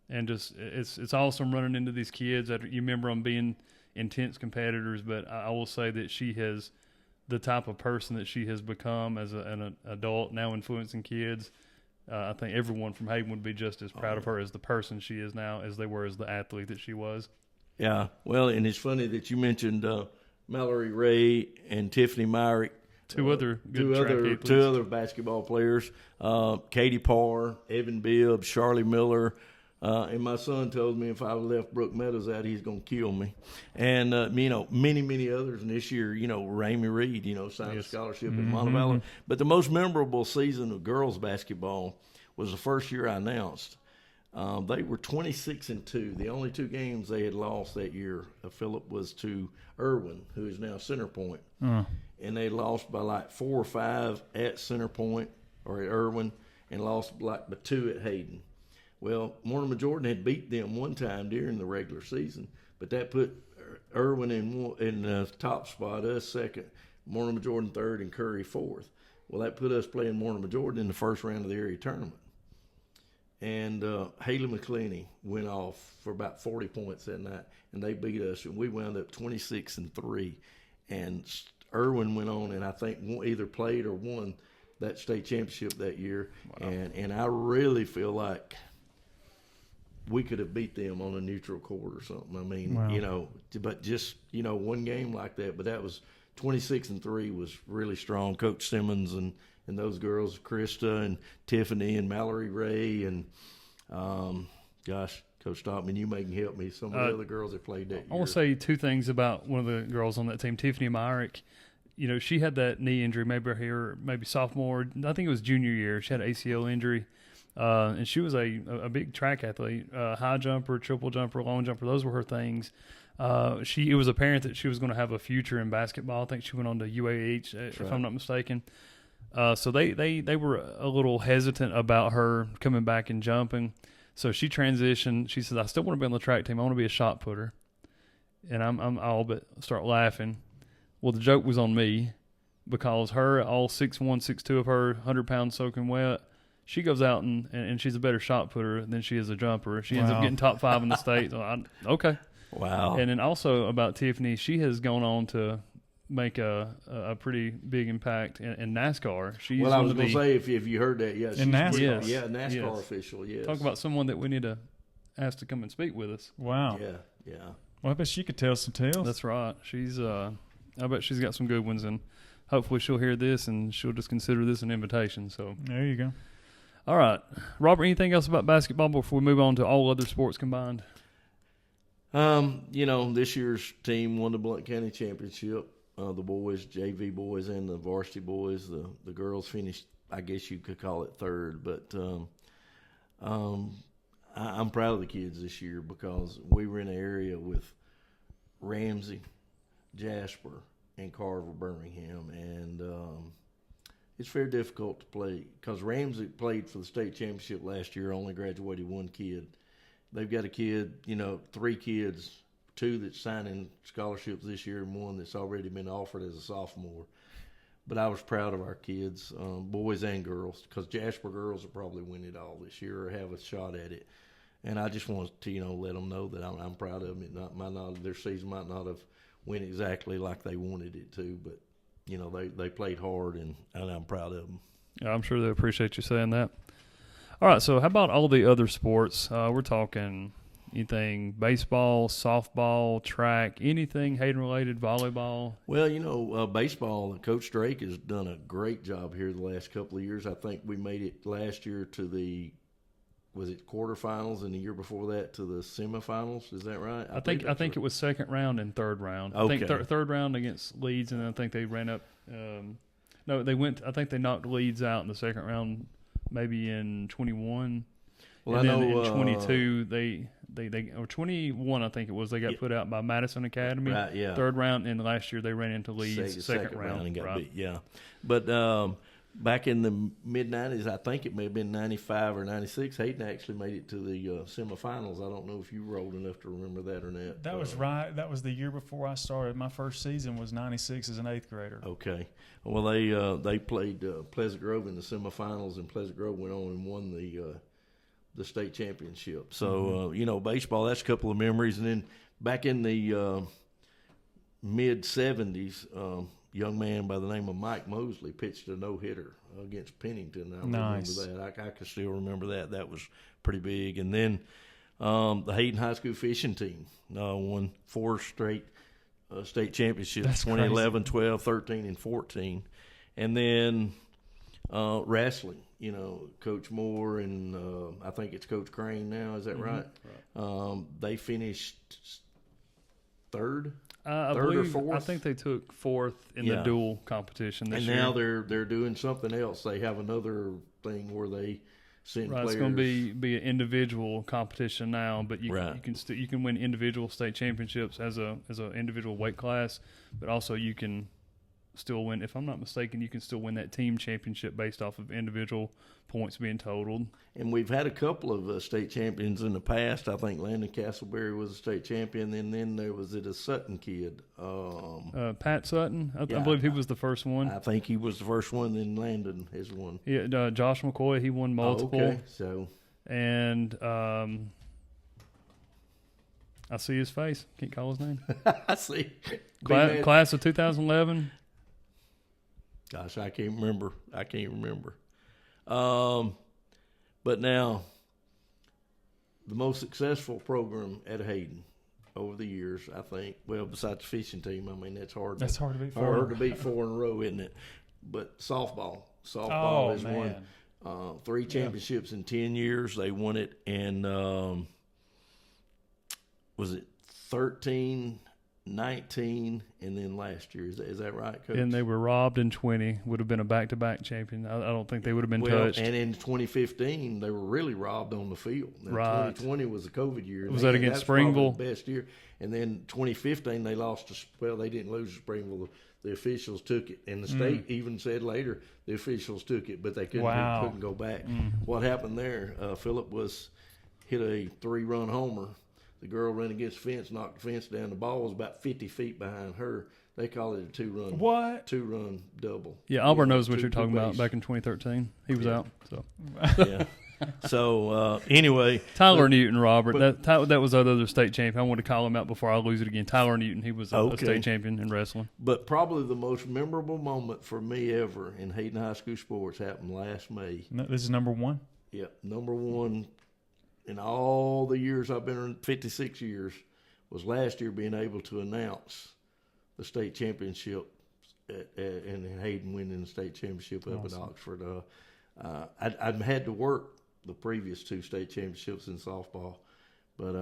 and just it's awesome running into these kids. You remember them being intense competitors, but I will say that she has the type of person that she has become as an adult, now influencing kids. I think everyone from Hayden would be just as proud of her as the person she is now as they were as the athlete that she was. Yeah. Well, and it's funny that you mentioned Mallory Ray and Tiffany Myrick. Two other basketball players, Katie Parr, Evan Bibb, Charlie Miller, and my son told me if I left Brook Meadows out, he's going to kill me. And, many others. And this year, Ramey Reed, signed a scholarship in Montevallo. But the most memorable season of girls basketball was the first year I announced. They were 26-2. The only 2 games they had lost that year, Phillip, was to Irwin, who is now Center Point. And they lost by like 4 or 5 at Center Point or at Irwin, and lost by 2 at Hayden. Well, Mortimer Jordan had beat them one time during the regular season, but that put Irwin in the top spot, us second, Mortimer Jordan third, and Curry fourth. Well, that put us playing Mortimer Jordan in the first round of the area tournament. And Haley McClenny went off for about 40 points that night, and they beat us, and we wound up 26-3. And Irwin went on, and I think either played or won that state championship that year. Wow. And I really feel like we could have beat them on a neutral court or something. I mean, wow. But just, one game like that. But that was 26-3 was really strong. Coach Simmons and those girls, Krista and Tiffany and Mallory Ray and, Coach Stockman, you may can help me. Some of the other girls that played that year. I want to say 2 things about one of the girls on that team, Tiffany Myrick. She had that knee injury, maybe sophomore. I think it was junior year. She had an ACL injury. And she was a big track athlete, high jumper, triple jumper, long jumper. Those were her things. It was apparent that she was going to have a future in basketball. I think she went on to UAH, if I'm not mistaken. So they were a little hesitant about her coming back and jumping. So she transitioned. She says, "I still want to be on the track team. I want to be a shot putter." And I'm all but start laughing. Well, the joke was on me because her, all 6'1", 6'2" of her, 100 pounds soaking wet. She goes out and she's a better shot putter than she is a jumper. She ends up getting top 5 in the state. So okay. Wow. And then also about Tiffany, she has gone on to make a pretty big impact in NASCAR. I was going to say, if you heard that, yes. In NASCAR? Yeah, NASCAR official, yes. Talk about someone that we need to ask to come and speak with us. Wow. Yeah. Well, I bet she could tell some tales. That's right. I bet she's got some good ones, and hopefully she'll hear this and she'll just consider this an invitation. So there you go. All right. Robert, anything else about basketball before we move on to all other sports combined? This year's team won the Blount County Championship. The boys, JV boys, and the varsity boys. The girls finished, I guess you could call it third. But I'm proud of the kids this year because we were in an area with Ramsey, Jasper, and Carver Birmingham. And it's very difficult to play because Ramsey played for the state championship last year, only graduated 1 kid. They've got a kid, 3 kids, 2 that's signing scholarships this year and 1 that's already been offered as a sophomore. But I was proud of our kids, boys and girls, because Jasper girls will probably win it all this year or have a shot at it. And I just wanted to, let them know that I'm proud of them. Their season might not have went exactly like they wanted it to, but they played hard, and I'm proud of them. Yeah, I'm sure they appreciate you saying that. All right, so how about all the other sports? We're talking anything baseball, softball, track, anything Hayden-related, volleyball? Well, baseball, Coach Drake has done a great job here the last couple of years. I think we made it last year to the quarterfinals, and the year before that to the semifinals. Is that right? I think it was second round and third round. Okay. I think third round against Leeds, and then I think they ran up. I think they knocked Leeds out in the second round, maybe in 21. Well, and I then know in 22 they or 21 I think it was, they got put out by Madison Academy, right, yeah. third round, and last year they ran into Leeds second round and got right. beat. Yeah, but back in the mid '90s, I think it may have been '95 or '96. Hayden actually made it to the semifinals. I don't know if you were old enough to remember that or not. That was right. That was the year before I started. My first season was '96 as an 8th grader. Okay. Well, they played Pleasant Grove in the semifinals, and Pleasant Grove went on and won the state championship. So baseball, that's a couple of memories. And then back in the mid '70s, young man by the name of Mike Mosley pitched a no-hitter against Pennington. I remember that. I can still remember that. That was pretty big. And then the Hayden High School fishing team won 4 straight state championships, That's 2011, 12, 13, and 14. And then wrestling, Coach Moore and I think it's Coach Crane now. Is that right? They finished third. I third believe, or fourth? I think they took 4th in the dual competition this and year. now they're doing something else. They have another thing where they send players. It's going to be an individual competition now, but you can win individual state championships as a individual weight class, but also you can still win. If I'm not mistaken, you can still win that team championship based off of individual points being totaled. And we've had a couple of state champions in the past. I think Landon Castleberry was a state champion, and then there was a Sutton kid. Pat Sutton, I believe he was the first one. I think he was the first one, then Landon has won. Yeah, Josh McCoy, he won multiple. Okay, so. And I see his face. Can't call his name. I see. Class of 2011. Gosh, I can't remember. But now, the most successful program at Hayden over the years, I think, well, besides the fishing team, I mean, that's hard. That's hard to beat. Hard to beat 4 in a row, isn't it? But softball has won 3 championships in 10 years. They won it in was it 13, 19, and then last year. Is that right, Coach? And they were robbed in 20. Would have been a back-to-back champion. I don't think they would have been touched. And in 2015, they were really robbed on the field. Now, right. 2020 was the COVID year. Was that against Springville? The best year. And then 2015, they lost to, well, they didn't lose to Springville. The officials took it. And the state even said later the officials took it, but they couldn't go back. What happened there, Phillip hit a 3-run homer. The girl ran against the fence, knocked the fence down. The ball was about 50 feet behind her. They call it a 2-run double. Yeah, Albert knows what you're talking about. Back in 2013, he was out. So yeah. So anyway, Tyler Newton, Robert. That was our other state champion. I wanted to call him out before I lose it again. Tyler Newton. He was a state champion in wrestling. But probably the most memorable moment for me ever in Hayden High School sports happened last May. This is number 1. Yeah, number 1. In all the years I've been in, 56 years, was last year being able to announce the state championship and Hayden winning the state championship up at Oxford. I'd had to work the previous 2 state championships in softball. But,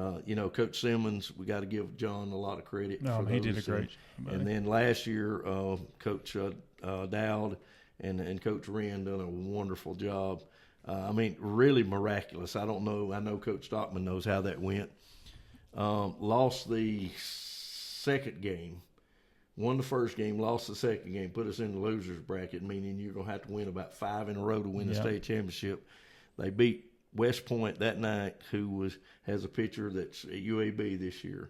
Coach Simmons, we got to give John a lot of credit. No, he did a great job. And then last year, Coach Dowd and Coach Wren done a wonderful job. Really miraculous. I don't know. I know Coach Stockman knows how that went. Lost the second game. Won the first game, lost the second game, put us in the loser's bracket, meaning you're going to have to win about 5 in a row to win the state championship. They beat West Point that night, who has a pitcher that's at UAB this year.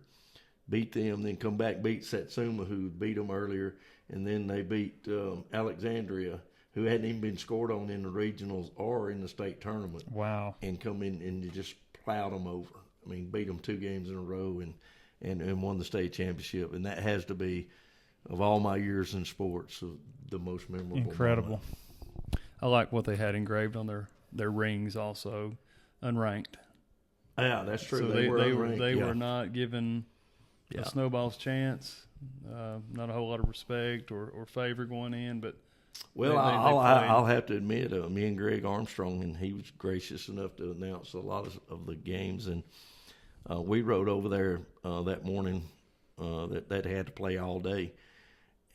Beat them, then come back, beat Satsuma, who beat them earlier, and then they beat Alexandria, who hadn't even been scored on in the regionals or in the state tournament. Wow. And come in and just plowed them over. Beat them 2 games in a row and won the state championship. And that has to be, of all my years in sports, the most memorable. Incredible. Moment. I like what they had engraved on their rings also, unranked. Yeah, that's true. So they were not given a snowball's chance, not a whole lot of respect or favor going in, but well, I'll have to admit, me and Greg Armstrong, and he was gracious enough to announce a lot of the games, and we rode over there that morning that had to play all day,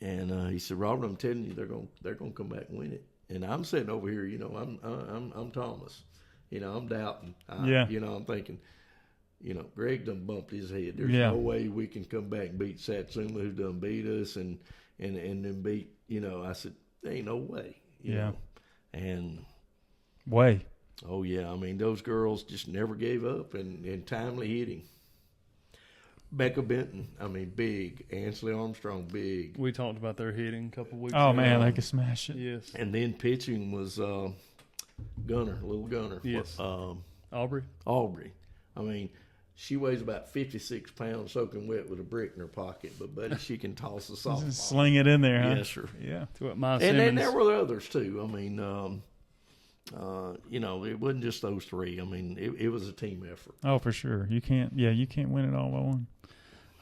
and he said, "Robert, I'm telling you, they're going to come back and win it." And I'm sitting over here, I'm Thomas, I'm doubting. Yeah. I'm thinking, Greg done bumped his head. There's Yeah. no way we can come back and beat Satsuma, who done beat us, and then beat. I said, there ain't no way. You know. And way. Oh yeah, I mean those girls just never gave up and timely hitting. Becca Benton, I mean big. Ansley Armstrong, big. We talked about their hitting a couple weeks Oh ago. man, they could smash it. Yes. And then pitching was little Gunner. Yes. Aubrey. I mean, she weighs about 56 pounds soaking wet with a brick in her pocket, but buddy, she can toss a softball. Just sling it in there, huh? Yes, sir. Yeah. To what Maya And Simmons. then there were others too. I mean, it wasn't just those three. I mean, it was a team effort. Oh, for sure. You can't win it all by one.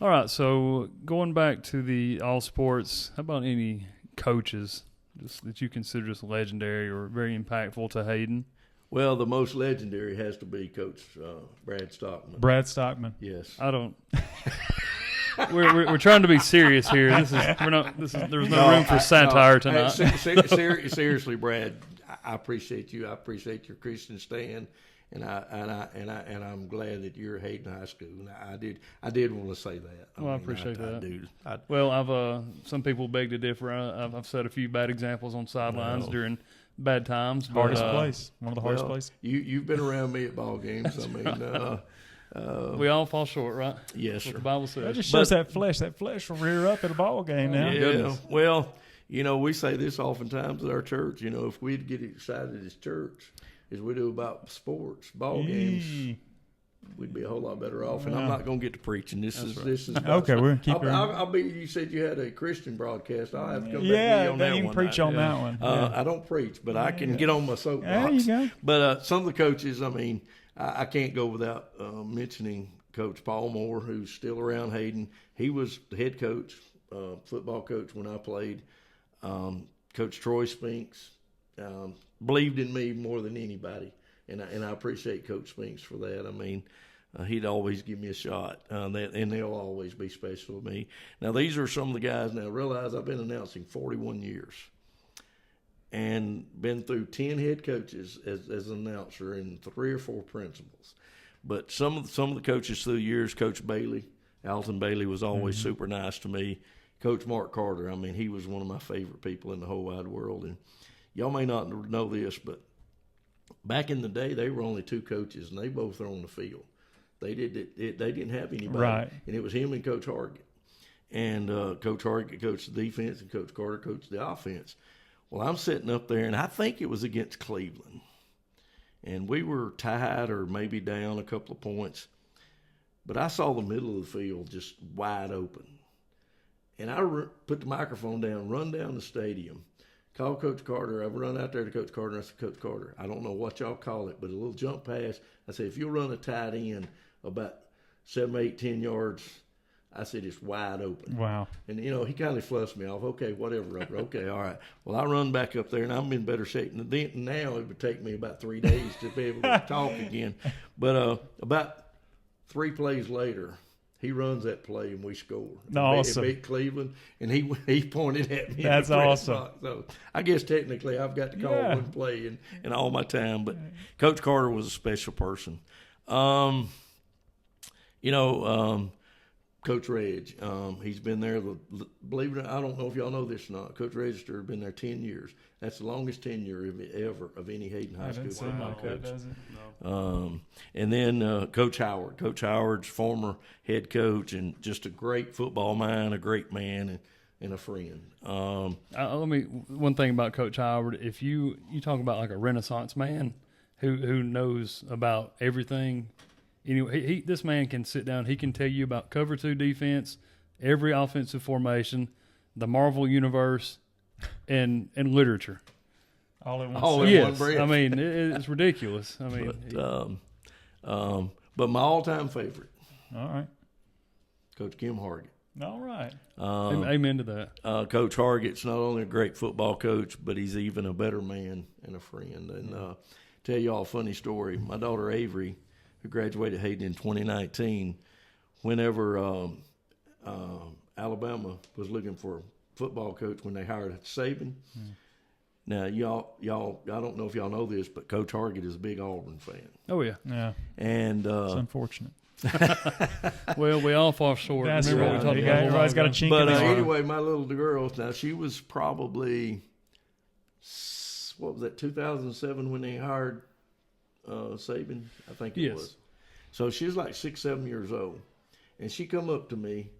All right, so going back to the all sports, how about any coaches just that you consider just legendary or very impactful to Hayden? Well, the most legendary has to be Coach Brad Stockman. Brad Stockman. Yes. I don't. we're trying to be serious here. There's no room for satire tonight. Seriously, Brad, I appreciate you. I appreciate your Christian stand, and I'm glad that you're at Hayden High School. And I did want to say that. I appreciate that. I do. Well, I've some people beg to differ. I've set a few bad examples on sidelines during bad times. Hardest place. One of the hardest places. You've been around me at ball games. I mean, we all fall short, right? Yes, That's what sir. the Bible says. That just shows that flesh. That flesh will rear up at a ball game now. Yeah. Well, we say this oftentimes at our church. If we'd get excited as church as we do about sports, ball games, we'd be a whole lot better off. And I'm not going to get to preaching. This is okay. We're gonna keep. I'll be. You said you had a Christian broadcast. I'll have to come back Yeah, on then that you can one preach night. on that one. Yeah. I don't preach, but I can get on my soapbox. There you go. But some of the coaches, I mean, I can't go without mentioning Coach Paul Moore, who's still around Hayden. He was the head coach, football coach when I played. Coach Troy Spinks believed in me more than anybody, and I appreciate Coach Spinks for that. I mean, he'd always give me a shot, and they'll always be special to me. Now, these are some of the guys. Now, realize I've been announcing 41 years and been through 10 head coaches as an announcer and 3 or 4 principals. But some of the coaches through the years, Coach Bailey, Alton Bailey was always super nice to me. Coach Mark Carter, I mean, he was one of my favorite people in the whole wide world. And y'all may not know this, but back in the day, they were only 2 coaches, and they both were on the field. They didn't have anybody, Right. And it was him and Coach Hargett. And Coach Hargett coached the defense, and Coach Carter coached the offense. Well, I'm sitting up there, and I think it was against Cleveland. And we were tied or maybe down a couple of points. But I saw the middle of the field just wide open. And I put the microphone down, run down the stadium, call Coach Carter. I run out there to Coach Carter, and I said, Coach Carter, I don't know what y'all call it, but a little jump pass. I said, if you'll run a tight end about 7, 8, 10 yards, I said, it's wide open. Wow. And, he kind of fluffed me off. Okay, whatever. Okay, all right. Well, I run back up there, and I'm in better shape. And now it would take me about 3 days to be able to talk again. But about 3 plays later, he runs that play, and we score. Awesome. It beat Cleveland, and he pointed at me. That's in the press awesome. box. So I guess technically I've got to call one play in all my time. But Coach Carter was a special person. Coach Reg, he's been there. Believe it or not, I don't know if y'all know this or not. Coach Register has been there 10 years. That's the longest tenure ever of any Hayden High School football coach. And then Coach Howard. Coach Howard's former head coach and just a great football mind, a great man, and a friend. One thing about Coach Howard, if you talk about like a Renaissance man who knows about everything. Anyway, this man can sit down. He can tell you about cover 2 defense, every offensive formation, the Marvel universe, and literature. All in one. One breath. I mean, it's ridiculous. I mean, but my all-time favorite, All right. Coach Kim Hargett. All right. amen to that. Coach Hargett's not only a great football coach, but he's even a better man and a friend. And tell you all a funny story. My daughter Avery, who graduated Hayden in 2019, whenever Alabama was looking for a football coach when they hired Saban, Now, y'all, I don't know if y'all know this, but Coach Hargett is a big Auburn fan. Oh yeah. Yeah, And it's unfortunate. Well, we all fall short. That's Remember right. what we talked about a Everybody's got a while chink But in his armor. anyway, my little girl, now she was probably, what was that, 2007 when they hired Saban? I think it Yes. was. So she was like 6, 7 years old. And she come up to me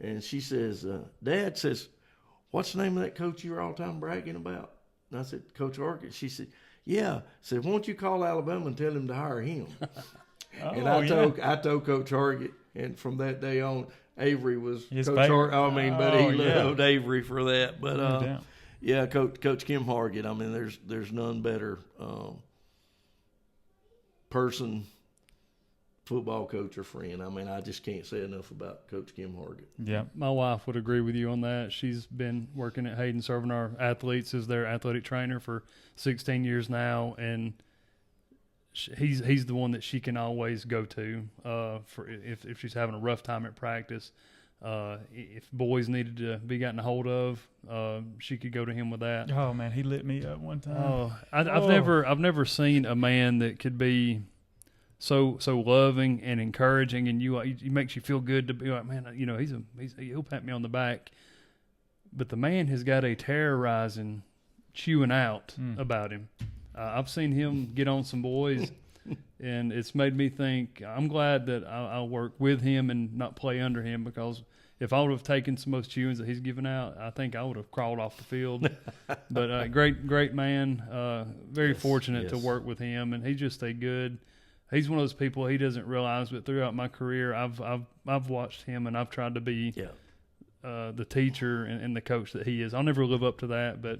and she says, Dad says, what's the name of that coach you were all the time bragging about? And I said, Coach Hargett. She said, yeah. I said, why don't you call Alabama and tell him to hire him? And I told Coach Hargett, and from that day on, Avery was His Coach favorite. Hargett. I mean, but he Yeah. loved Avery for that. But No doubt. yeah, Coach Kim Hargett. I mean, there's none better person, football coach or friend. I mean, I just can't say enough about Coach Kim Hargett. Yeah. My wife would agree with you on that. She's been working at Hayden, serving our athletes as their athletic trainer for 16 years now, and he's the one that she can always go to for if she's having a rough time at practice. If boys needed to be gotten a hold of, she could go to him with that. Oh man, he lit me up one time. Oh, I've never seen a man that could be so loving and encouraging, and he makes you feel good to be like, man, you know, he'll pat me on the back. But the man has got a terrorizing, chewing out about him. I've seen him get on some boys, and it's made me think, I'm glad that I'll work with him and not play under him, because if I would have taken some of those chewings that he's giving out, I think I would have crawled off the field. But great man, very fortunate to work with him, and he's just he's one of those people he doesn't realize, but throughout my career, I've watched him, and I've tried to be the teacher and the coach that he is. I'll never live up to that, but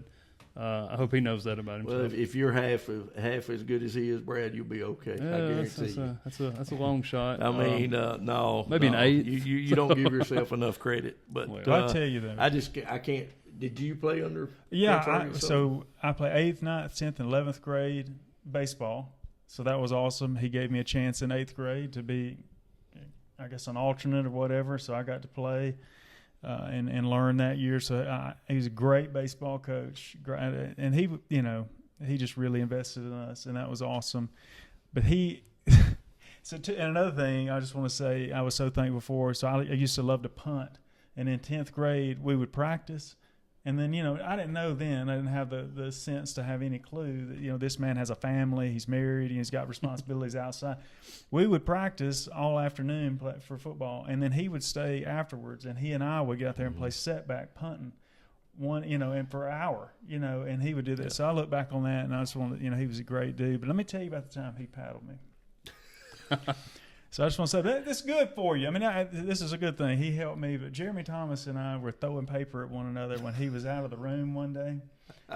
I hope he knows that about himself. Well, if you're half as good as he is, Brad, you'll be okay. Yeah, I guarantee you. That's a long shot. I mean, no, maybe an 8. You don't give yourself enough credit. But I tell you though, I can't. Did you play under? Yeah, so I play 8th, 9th, 10th, and 11th grade baseball. So that was awesome. He gave me a chance in 8th grade to be, I guess, an alternate or whatever. So I got to play and learn that year. So he was a great baseball coach, and he just really invested in us, and that was awesome. But and another thing I just want to say, I was so thankful for. So I used to love to punt, and in 10th grade we would practice. And then, I didn't know then. I didn't have the sense to have any clue that, this man has a family, he's married, and he's got responsibilities outside. We would practice all afternoon for football, and then he would stay afterwards, and he and I would get out there and play setback punting, and for an hour, and he would do that. Yeah. So I look back on that, and I just want to, he was a great dude. But let me tell you about the time he paddled me. So I just want to say, that's good for you. I mean, this is a good thing. He helped me. But Jeremy Thomas and I were throwing paper at one another when he was out of the room one day.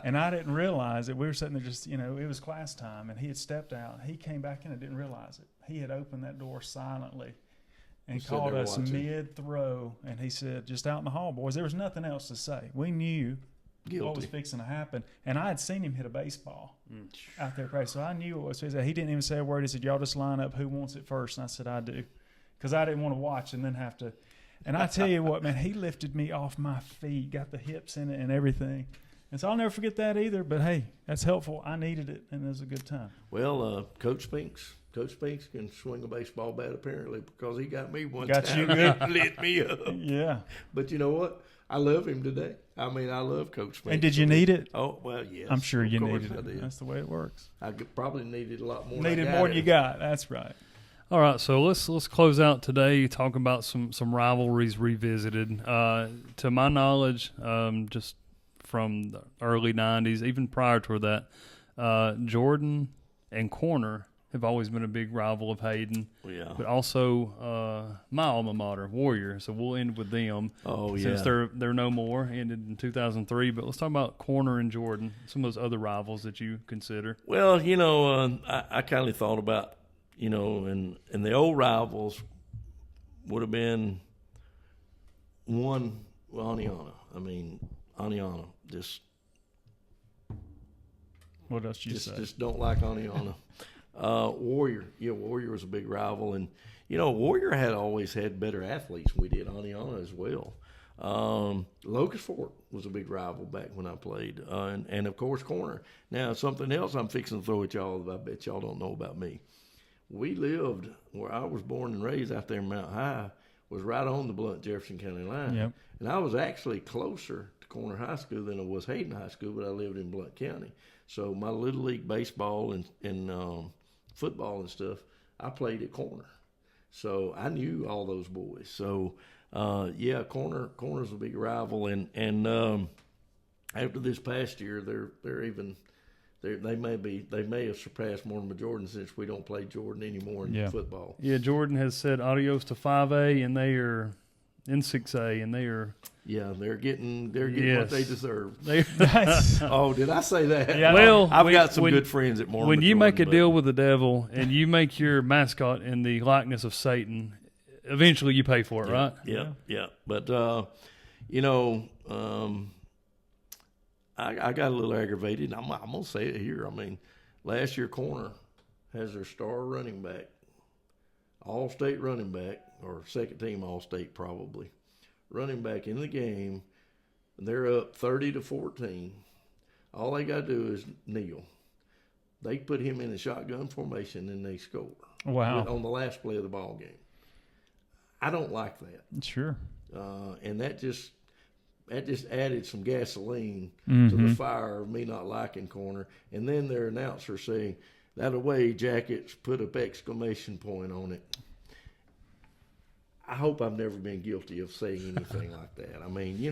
And I didn't realize it. We were sitting there just, it was class time, and he had stepped out. He came back in and didn't realize it. He had opened that door silently and called us mid-throw. And he said, just out in the hall, boys. There was nothing else to say. We knew what was fixing to happen. And I had seen him hit a baseball out there. So I knew what was fixing. He didn't even say a word. He said, y'all just line up who wants it first. And I said, I do. Because I didn't want to watch and then have to. And I tell you what, man, he lifted me off my feet, got the hips in it and everything. And so I'll never forget that either. But, hey, that's helpful. I needed it, and it was a good time. Well, Coach Spinks can swing a baseball bat apparently, because he got me one time. Got you good. Lit me up. Yeah. But you know what? I love him today. I mean, I love Coach Spinks. And did you need it? Oh, well, yes. I'm sure you needed it. Did. That's the way it works. I probably needed a lot more. Needed more than you got. That's right. All right, so let's close out today talking about some rivalries revisited. To my knowledge, just from the early 90s, even prior to that, Jordan and Corner have always been a big rival of Hayden. Yeah. But also my alma mater, Warrior. So we'll end with them. Oh, yeah. Since they're no more, ended in 2003. But let's talk about Corner and Jordan, some of those other rivals that you consider. Well, I kind of thought about, and the old rivals would have been one, Aniana. I mean, Aniana just. What else did you say? Just don't like Aniana. Warrior. Yeah, Warrior was a big rival. And, Warrior had always had better athletes than we did. Aniana as well. Locust Fork was a big rival back when I played, and of course corner. Now something else I'm fixing to throw at y'all that I bet y'all don't know about me. We lived where I was born and raised out there in Mount High, was right on the Blount Jefferson County line. Yep. And I was actually closer to Corner High School than I was Hayden High School, but I lived in Blount County. So my Little League baseball and football and stuff, I played at Corner. So I knew all those boys. So, Corner's a big rival. And after this past year, they may have surpassed Mortimer Jordan since we don't play Jordan anymore in football. Yeah, Jordan has said adios to 5A, and they are in 6A, and they are. Yeah, they're getting Yes. what they deserve. That's- Oh, did I say that? Yeah. Well, I've got some good friends at Mortimer. When you Jordan, make a but- deal with the devil and you make your mascot in the likeness of Satan, eventually you pay for it, right? Yeah. But I got a little aggravated. I'm gonna say it here. I mean, last year Corner has their star running back, all-state running back, or second team all-state probably, running back in the game. They're up 30-14. All they got to do is kneel. They put him in a shotgun formation and they score. Wow. On the last play of the ball game. I don't like that. Sure. And that just added some gasoline Mm-hmm. to the fire of me not liking Corner. And then their announcer saying, "That away jackets, put an exclamation point on it." I hope I've never been guilty of saying anything like that. I mean,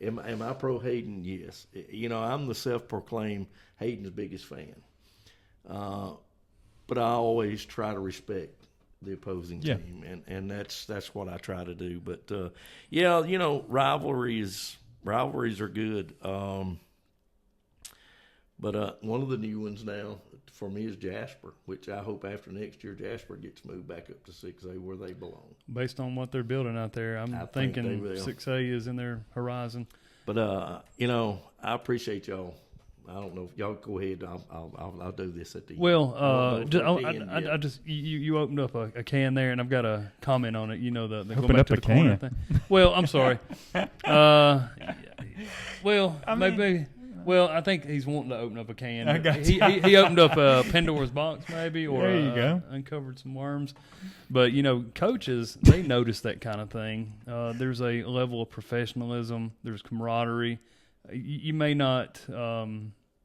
am I pro Hayden? Yes. I'm the self-proclaimed Hayden's biggest fan. But I always try to respect the opposing team, and that's what I try to do. But rivalries are good. But one of the new ones now for me is Jasper, which I hope after next year Jasper gets moved back up to 6A where they belong. Based on what they're building out there, I'm think thinking they will. 6A is in their horizon. But I appreciate y'all. I don't know if y'all go ahead. I'll do this at the end. Well, I you opened up a can there, and I've got a comment on it. The Open going back up to a the corner can. thing. Well, I'm sorry. I think he's wanting to open up a can. I got He opened up a Pandora's box, maybe, or There you go. uncovered some worms. But coaches, they notice that kind of thing. There's a level of professionalism. There's camaraderie. You may not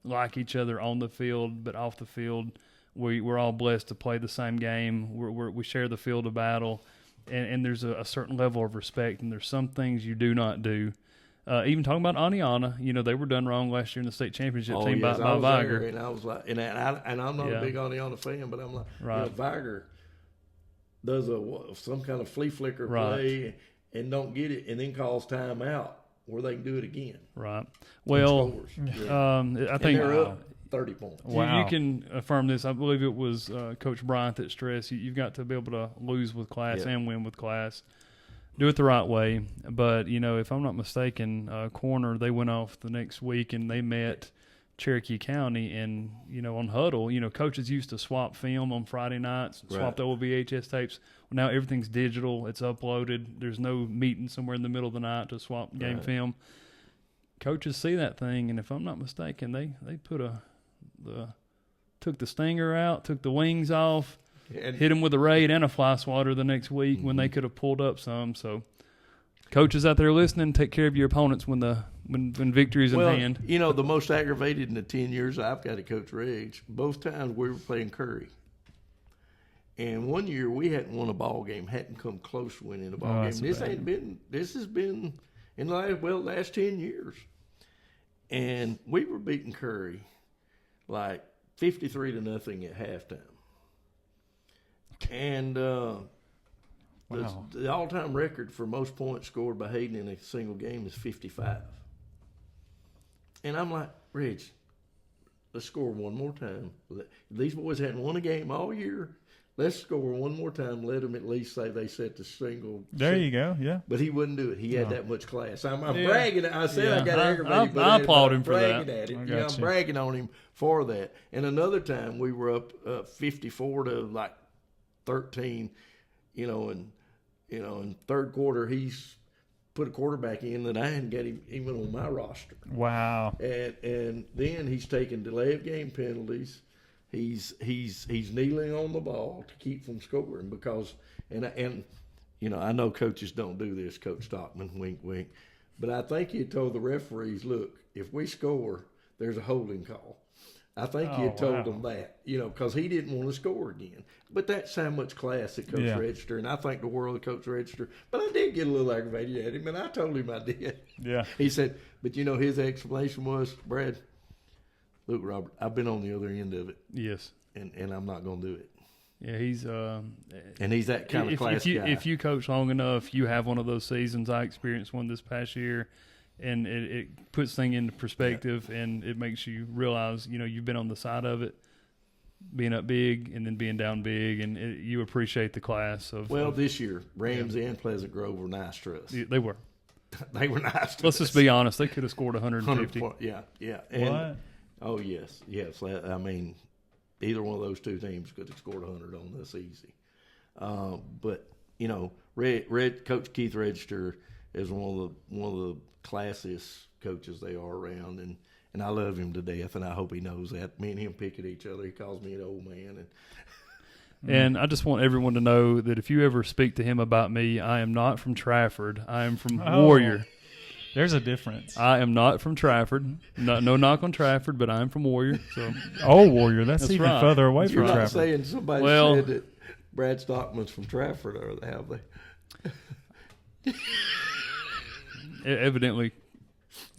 like each other on the field, but off the field, we're all blessed to play the same game. We share the field of battle, and there's a certain level of respect. And there's some things you do not do. Even talking about Aniana, they were done wrong last year in the state championship team by Viger. And I was like, and I'm not a big Aniana fan, but I'm like, Right. Viger does some kind of flea flicker Right. play and don't get it, and then calls timeout where they can do it again. Right. And Well, scores. Yeah. I And think they're up 30 points. Wow. you can affirm this. I believe it was Coach Bryant that stressed you've got to be able to lose with class and win with class. Do it the right way. But, if I'm not mistaken, Corner, they went off the next week and they met Cherokee County. And, on Huddle, coaches used to swap film on Friday nights, swapped old VHS tapes. Well, now everything's digital. It's uploaded. There's no meeting somewhere in the middle of the night to swap game film. Coaches see that thing, and if I'm not mistaken, they took the stinger out, took the wings off, And hit him with a raid and a fly swatter the next week when they could have pulled up some. So, coaches out there listening, take care of your opponents when victory's in hand. The most aggravated in the 10 years I've got to coach Regs, both times we were playing Curry. And one year we hadn't won a ball game, hadn't come close to winning a ball game. This has been in the last 10 years. And we were beating Curry like 53-0 at halftime. And Wow. the all-time record for most points scored by Hayden in a single game is 55. And I'm like, Reg, let's score one more time. These boys hadn't won a game all year. Let's score one more time. Let them at least say they set the single. There you go. Yeah. But he wouldn't do it. He had that much class. I'm Yeah. bragging. I said Yeah. I got aggravated. I applaud him for bragging that. At it. I Yeah, got I'm you. bragging on him for that. And another time we were up 54 to like 13. In third quarter he's put a quarterback in that I hadn't got him even on my roster. Wow. And then he's taking delay of game penalties. He's kneeling on the ball to keep from scoring because and you know, I know coaches don't do this, Coach Stockman, wink, wink. But I think he told the referees, look, if we score, there's a holding call. I think he had told them that, you know, because he didn't want to score again. But that's how much class that Coach Register, and I think the world of Coach Register. But I did get a little aggravated at him, and I told him I did. Yeah. He said, but, you know, his explanation was, Brad, look, Robert, I've been on the other end of it. Yes. And I'm not going to do it. Yeah, he's and he's that kind of class guy. If you coach long enough, you have one of those seasons. I experienced one this past year, and it puts things into perspective, and it makes you realize, you know, you've been on the side of it, being up big and then being down big, and you appreciate the class of. Well, this year, Rams and Pleasant Grove were nice to us. They were. They were nice to us. Let's just be honest. They could have scored 150. Yeah. And, what? Oh, yes. I mean, either one of those two teams could have scored 100 on this easy. But, you know, Coach Keith Register is one of the classiest coaches they are around, and I love him to death, and I hope he knows that. Me and him pick at each other. He calls me an old man. And I just want everyone to know that if you ever speak to him about me, I am not from Trafford. I am from Warrior. There's a difference. I am not from Trafford. No knock on Trafford, but I am from Warrior. So Warrior. That's even right. further away You're from not Trafford. saying somebody said that Brad Stockman's from Trafford, or have they? Evidently,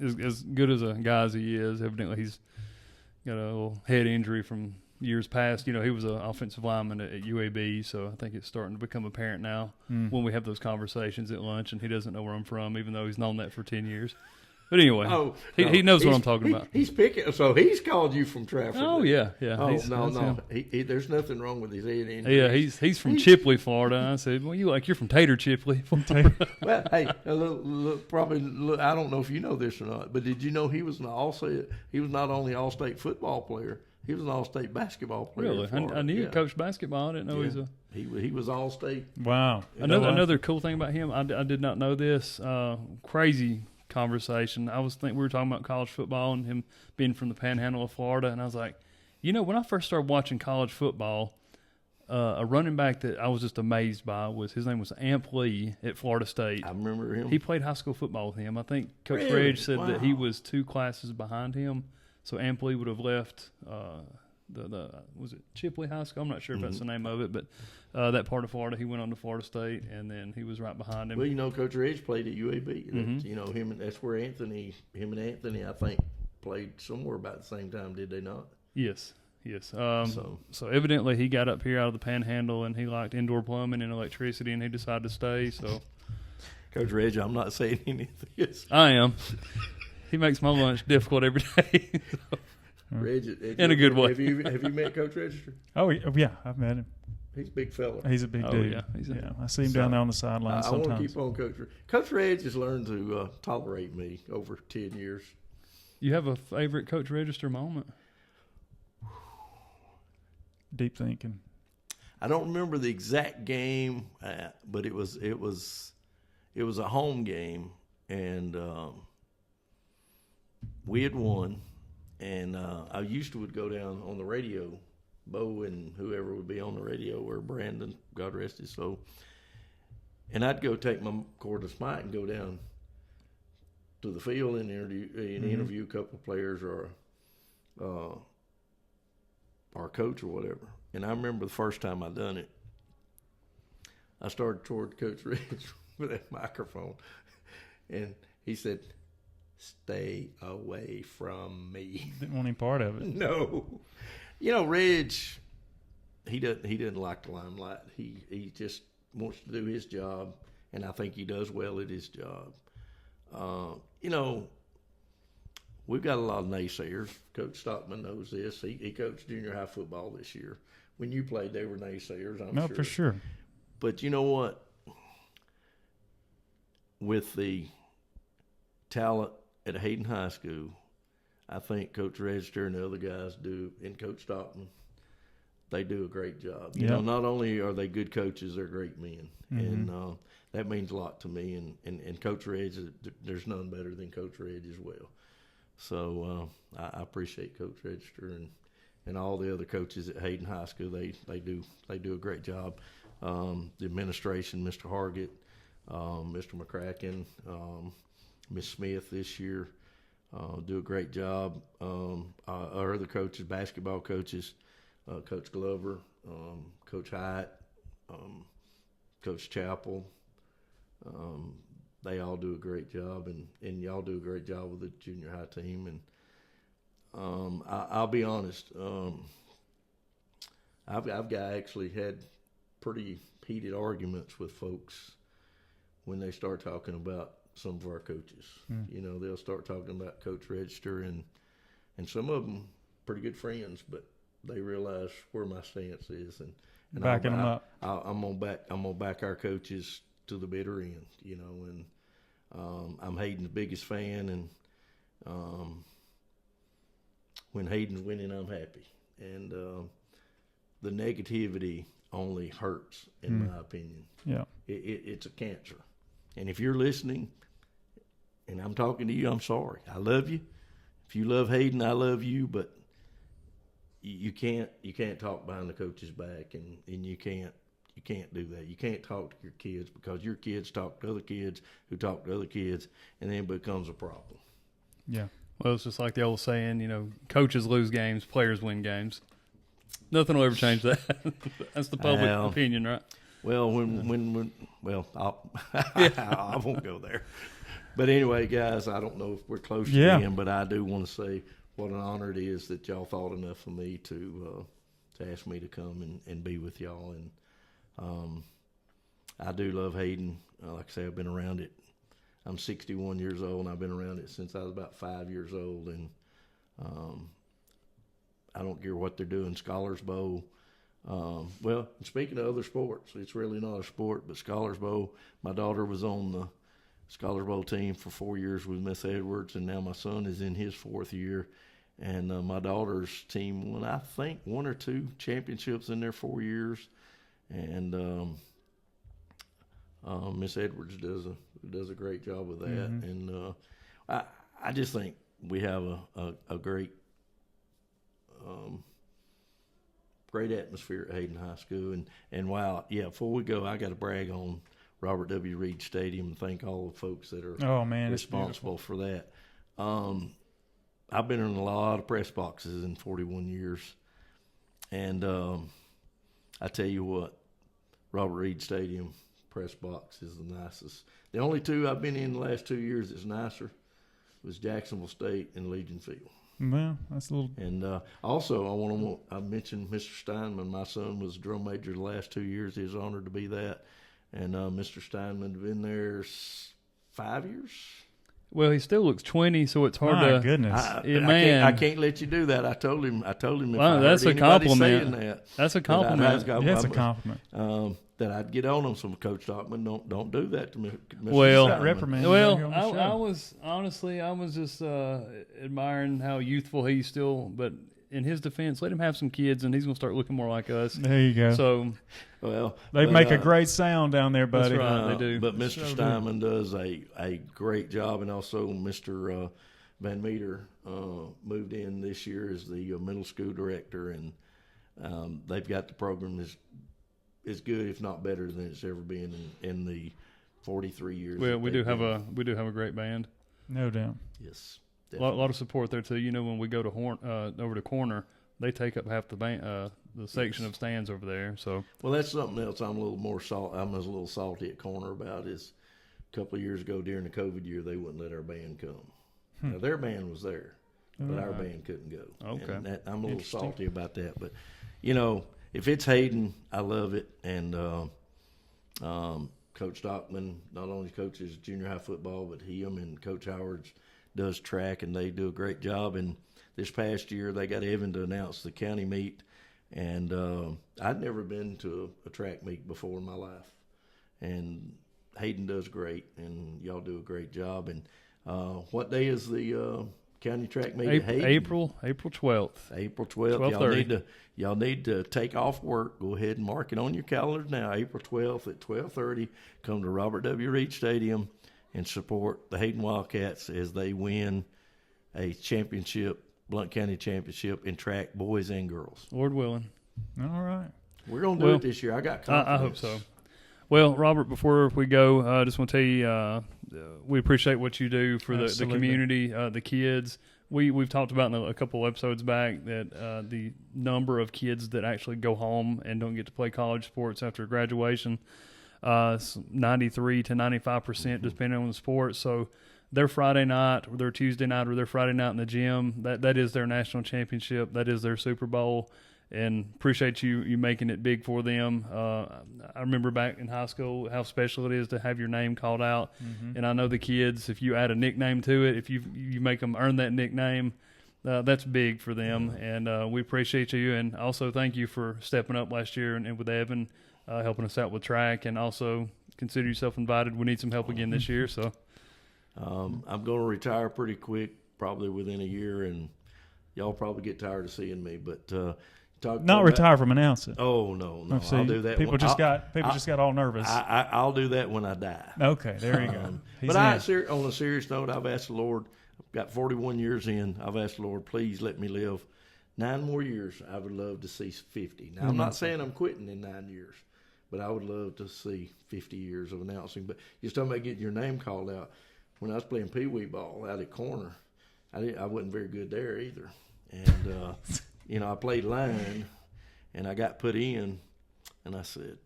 as good as a guy as he is, evidently he's got a little head injury from years past. You know, he was an offensive lineman at UAB, so I think it's starting to become apparent now when we have those conversations at lunch, and he doesn't know where I'm from, even though he's known that for 10 years. But anyway, he knows what I'm talking about. He's picking, so he's called you from Trafford. Oh, yeah. Oh, no. There's nothing wrong with his head injury. Yeah, he's from Chipley, Florida. I said, well, you're from Tater Chipley. Well, hey, I don't know if you know this or not, but did you know he was not only All-State football player, he was an All-State basketball player. Really? I knew he coached basketball. I didn't know he was All-State. Wow. Another cool thing about him, I did not know this. Crazy conversation. We were talking about college football and him being from the Panhandle of Florida, and I was like, you know, when I first started watching college football, a running back that I was just amazed by his name was Amp Lee at Florida State. I remember him. He played high school football with him. I think Coach Reg said that he was 2 classes behind him. So Amp Lee would have left was it Chipley High School? I'm not sure if that's the name of it, but that part of Florida, he went on to Florida State, and then he was right behind him. Well, you know, Coach Reg played at UAB. You know, that's where him and Anthony, I think, played somewhere about the same time, did they not? Yes. So evidently he got up here out of the Panhandle, and he liked indoor plumbing and electricity, and he decided to stay. So, Coach Reg, I'm not saying any of this. I am. He makes my lunch difficult every day. Reg, in a good way. Have you met Coach Register? Oh, yeah, I've met him. He's a big fella. He's a big dude. Yeah, I see him down there on the sidelines sometimes. I want to keep on Coach Reg. Coach Reg has learned to tolerate me over 10 years. You have a favorite Coach Register moment? Deep thinking. I don't remember the exact game, but it was a home game, and we had won. And I would go down on the radio, Bo and whoever would be on the radio, or Brandon, God rest his soul. And I'd go take my cordless mic and go down to the field and interview a couple of players or our coach or whatever. And I remember the first time I done it, I started toward Coach Rich with that microphone, and he said, "Stay away from me." Didn't want any part of it. No. You know, Reg, he doesn't like the limelight. He just wants to do his job, and I think he does well at his job. You know, we've got a lot of naysayers. Coach Stockman knows this. He coached junior high football this year. When you played, they were naysayers, I'm sure. No, for sure. But you know what? With the talent at Hayden High School, I think Coach Register and the other guys do, and Coach Stockman, they do a great job. Yeah. Not only are they good coaches, they're great men, and that means a lot to me. And Coach Reg, there's none better than Coach Reg as well. So I appreciate Coach Register and all the other coaches at Hayden High School. They do a great job. The administration, Mr. Hargett, Mr. McCracken, Miss Smith this year do a great job. Our other coaches, basketball coaches, Coach Glover, Coach Hyatt, Coach Chappell, they all do a great job, and y'all do a great job with the junior high team. And I'll be honest, I've actually had pretty heated arguments with folks when they start talking about some of our coaches. They'll start talking about Coach Register, and some of them pretty good friends, but they realize where my stance is, and backing them up. I'm gonna back our coaches to the bitter end, and I'm Hayden's biggest fan, and when Hayden's winning, I'm happy, and the negativity only hurts, in my opinion. Yeah, it's a cancer, and if you're listening, and I'm talking to you, I'm sorry. I love you. If you love Hayden, I love you, but you can't talk behind the coach's back, and you can't do that. You can't talk to your kids, because your kids talk to other kids who talk to other kids, and then it becomes a problem. Yeah. Well, it's just like the old saying, coaches lose games, players win games. Nothing will ever change that. That's the public opinion, right? Well, I won't go there. But anyway, guys, I don't know if we're close to the end, but I do want to say what an honor it is that y'all thought enough of me to ask me to come and be with y'all. And I do love Hayden. Like I say, I've been around it. I'm 61 years old, and I've been around it since I was about 5 years old. And I don't care what they're doing, Scholars Bowl. Well, speaking of other sports, it's really not a sport, but Scholars Bowl, my daughter was on the Scholars Bowl team for 4 years with Miss Edwards, and now my son is in his 4th year. And my daughter's team won, I think, 1 or 2 championships in their 4 years. And Miss Edwards does a great job with that. And I just think we have a great great atmosphere at Hayden High School. And wow, before we go, I got to brag on Robert W. Reed Stadium and thank all the folks that are responsible for that. I've been in a lot of press boxes in 41 years, and I tell you what, Robert Reed Stadium press box is the nicest. The only 2 I've been in the last 2 years that's nicer was Jacksonville State and Legion Field. Well, that's a little. And also, I mentioned Mr. Steinman. My son was drum major the last 2 years. He was honored to be that. And Mr. Steinman had been there 5 years. Well, he still looks 20, so it's hard My to. goodness. I can't let you do that. I told him. If Well, I that's heard a anybody compliment. saying that, That's a compliment. That's a compliment. that I'd get on him. Some Coach Stockman, don't do that to me. Mr. Well, Steinman. reprimand. Well, I was just admiring how youthful he's still. But in his defense, let him have some kids, and he's gonna start looking more like us. There you go. So, they make a great sound down there, buddy. That's right, they do. But Mr. Steinman does a great job, and also Mr. Van Meter moved in this year as the middle school director, and they've got the program is good, if not better than it's ever been in the 43 years. Well, we do have a great band. No doubt. Yes, A lot of support there too. When we go to over to Corner, they take up half the the section of stands over there. So that's something else. I'm a little salty at Corner about is a couple of years ago during the COVID year they wouldn't let our band come. Now their band was there, but our band couldn't go. Okay, and I'm a little salty about that. But if it's Hayden, I love it. And Coach Stockman not only coaches junior high football, but him and Coach Howard does track, and they do a great job. And this past year, they got Evan to announce the county meet, and I'd never been to a track meet before in my life. And Hayden does great, and y'all do a great job. And what day is the county track meet at Hayden? April 12th. April 12th. Y'all need to take off work. Go ahead and mark it on your calendars now. April 12th at 12:30. Come to Robert W. Reed Stadium and support the Hayden Wildcats as they win a championship, Blount County championship in track, boys and girls. Lord willing. All right. We're going to do it this year. I got confidence. I hope so. Well, Robert, before we go, I just want to tell you we appreciate what you do for the community, the kids. We've talked about in a couple episodes back that the number of kids that actually go home and don't get to play college sports after graduation, 93 to 95%, depending on the sport. So their Friday night or their Tuesday night or their Friday night in the gym, that is their national championship. That is their Super Bowl. And appreciate you making it big for them. I remember back in high school how special it is to have your name called out. Mm-hmm. And I know the kids, if you add a nickname to it, if you make them earn that nickname, that's big for them. Mm-hmm. And we appreciate you. And also thank you for stepping up last year and with Evan, helping us out with track. And also consider yourself invited. We need some help again this year. So I'm going to retire pretty quick, probably within a year. And y'all probably get tired of seeing me. But not retire from announcing. Oh no, I'll do that. People just got all nervous. I'll do that when I die. Okay, there you go. But on a serious note, I've asked the Lord. I've got 41 years in. I've asked the Lord, please let me live 9 more years. I would love to see 50. Now I'm not saying I'm quitting in 9 years, but I would love to see 50 years of announcing. But you're talking about getting your name called out. When I was playing pee wee ball out at corner, I wasn't very good there either, and. I played line, and I got put in, and I said,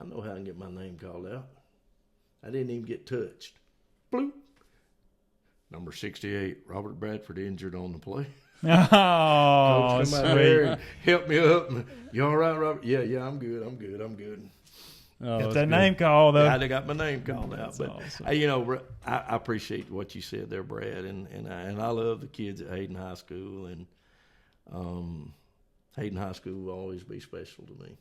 I know how I can get my name called out. I didn't even get touched. Bloop. Number 68, Robert Bradford injured on the play. Oh, Coach, come out there and help me up. You all right, Robert? Yeah, I'm good. Oh, get that name called though. Yeah, I got my name called out. That's but awesome. I appreciate what you said there, Brad, and I love the kids at Hayden High School, and Hayden High School will always be special to me.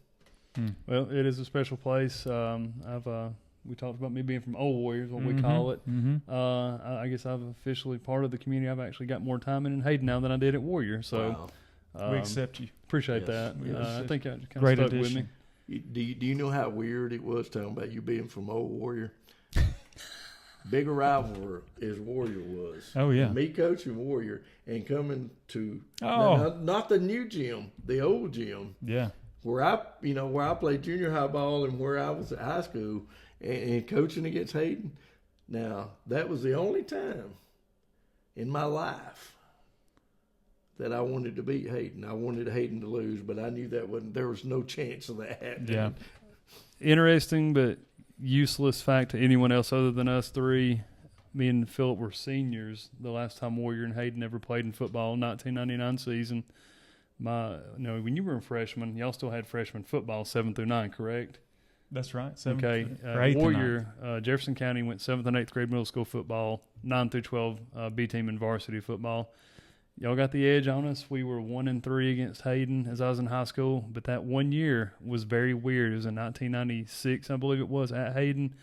Well, it is a special place. We talked about me being from Old Warriors, what we call it. Mm-hmm. I guess I've officially part of the community. I've actually got more time in Hayden now than I did at Warrior. So we accept you. Appreciate that. I think that kind Great of stuck addition. with Do me. you know how weird it was talking about you being from Old Warrior? Bigger rival as Warrior was. Oh yeah. Me coaching Warrior and coming to not the new gym, the old gym. Yeah. Where I played junior high ball and where I was at high school and coaching against Hayden. Now that was the only time in my life that I wanted to beat Hayden. I wanted Hayden to lose, but I knew there was no chance of that happening. Yeah. Interesting, but useless fact to anyone else other than us three. Me and Philip were seniors the last time Warrior and Hayden ever played in football, 1999 season. When you were a freshman, y'all still had freshman football 7 through 9, correct? That's right. Warrior, Jefferson County went 7th and 8th grade middle school football, 9 through 12 B team and varsity football. Y'all got the edge on us. We were 1-3 against Hayden as I was in high school, but that one year was very weird. It was in 1996, I believe it was, at Hayden.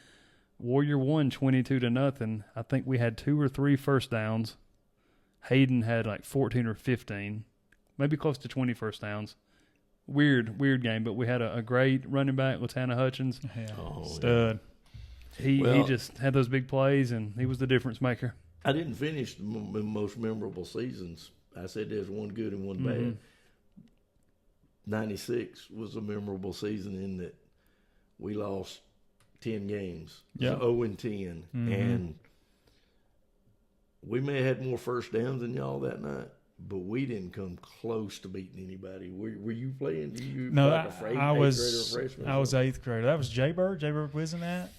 Warrior won 22-0. I think we had 2 or 3 first downs. Hayden had like 14 or 15, maybe close to 20 first downs. Weird game, but we had a great running back, Latana Hutchins. Yeah. Stud. He just had those big plays, and he was the difference maker. I didn't finish the most memorable seasons. I said there's one good and one bad. 96 was a memorable season in that we lost 10 games. Yep. 0-10. And we may have had more first downs than y'all that night, but we didn't come close to beating anybody. Were you playing? No, like I was 8th grader. That was Jaybird. Jaybird was in that?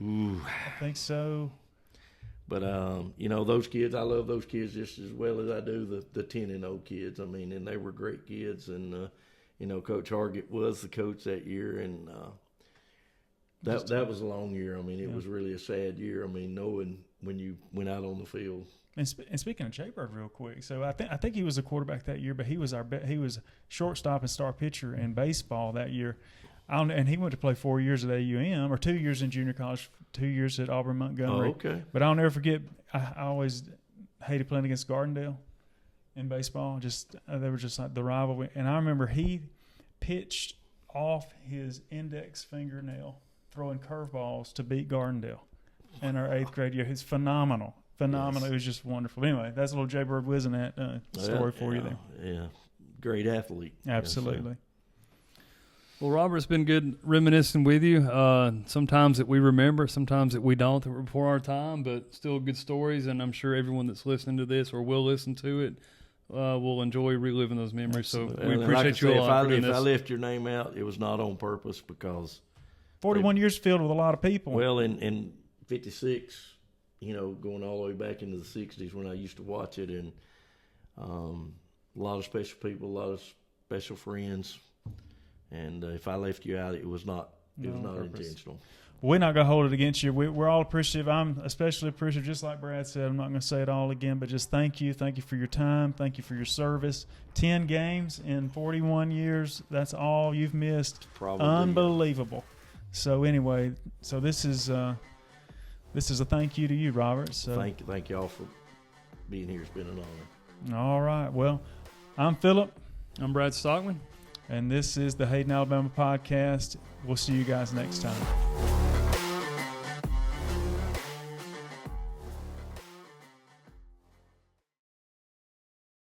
Ooh. I think so. But, those kids, I love those kids just as well as I do the 10-0 kids. I mean, and they were great kids. And, Coach Hargett was the coach that year. And that was a long year. I mean, it was really a sad year. I mean, knowing when you went out on the field. And speaking of Jaybird real quick, so I think he was a quarterback that year, but he was shortstop and star pitcher in baseball that year. And he went to play 4 years at AUM, or 2 years in junior college, 2 years at Auburn Montgomery. Oh, okay. But I'll never forget, I always hated playing against Gardendale in baseball. Just they were just like the rivalry. And I remember he pitched off his index fingernail throwing curveballs to beat Gardendale in our 8th grade year. It's phenomenal. Phenomenal. Yes. It was just wonderful. Anyway, that's a little Jay Bird Wisenat story for you there. Yeah, great athlete. Absolutely. Well, Robert, it's been good reminiscing with you. Sometimes that we remember, sometimes that we don't, that were before our time, but still good stories. And I'm sure everyone that's listening to this or will listen to it will enjoy reliving those memories. Absolutely. So we And appreciate you a lot for doing If I this. left your name out, it was not on purpose because 41 years filled with a lot of people. Well, in 56, going all the way back into the 60s when I used to watch it, and a lot of special people, a lot of special friends. And if I left you out, it was not intentional. We're not going to hold it against you. We're all appreciative. I'm especially appreciative, just like Brad said. I'm not going to say it all again, but just thank you. Thank you for your time. Thank you for your service. 10 games in 41 years. That's all you've missed. Probably. Unbelievable. So anyway, this is a thank you to you, Robert. So Thank y'all for being here. It's been an honor. All right. Well, I'm Philip. I'm Brad Stockman. And this is the Hayden, Alabama podcast. We'll see you guys next time.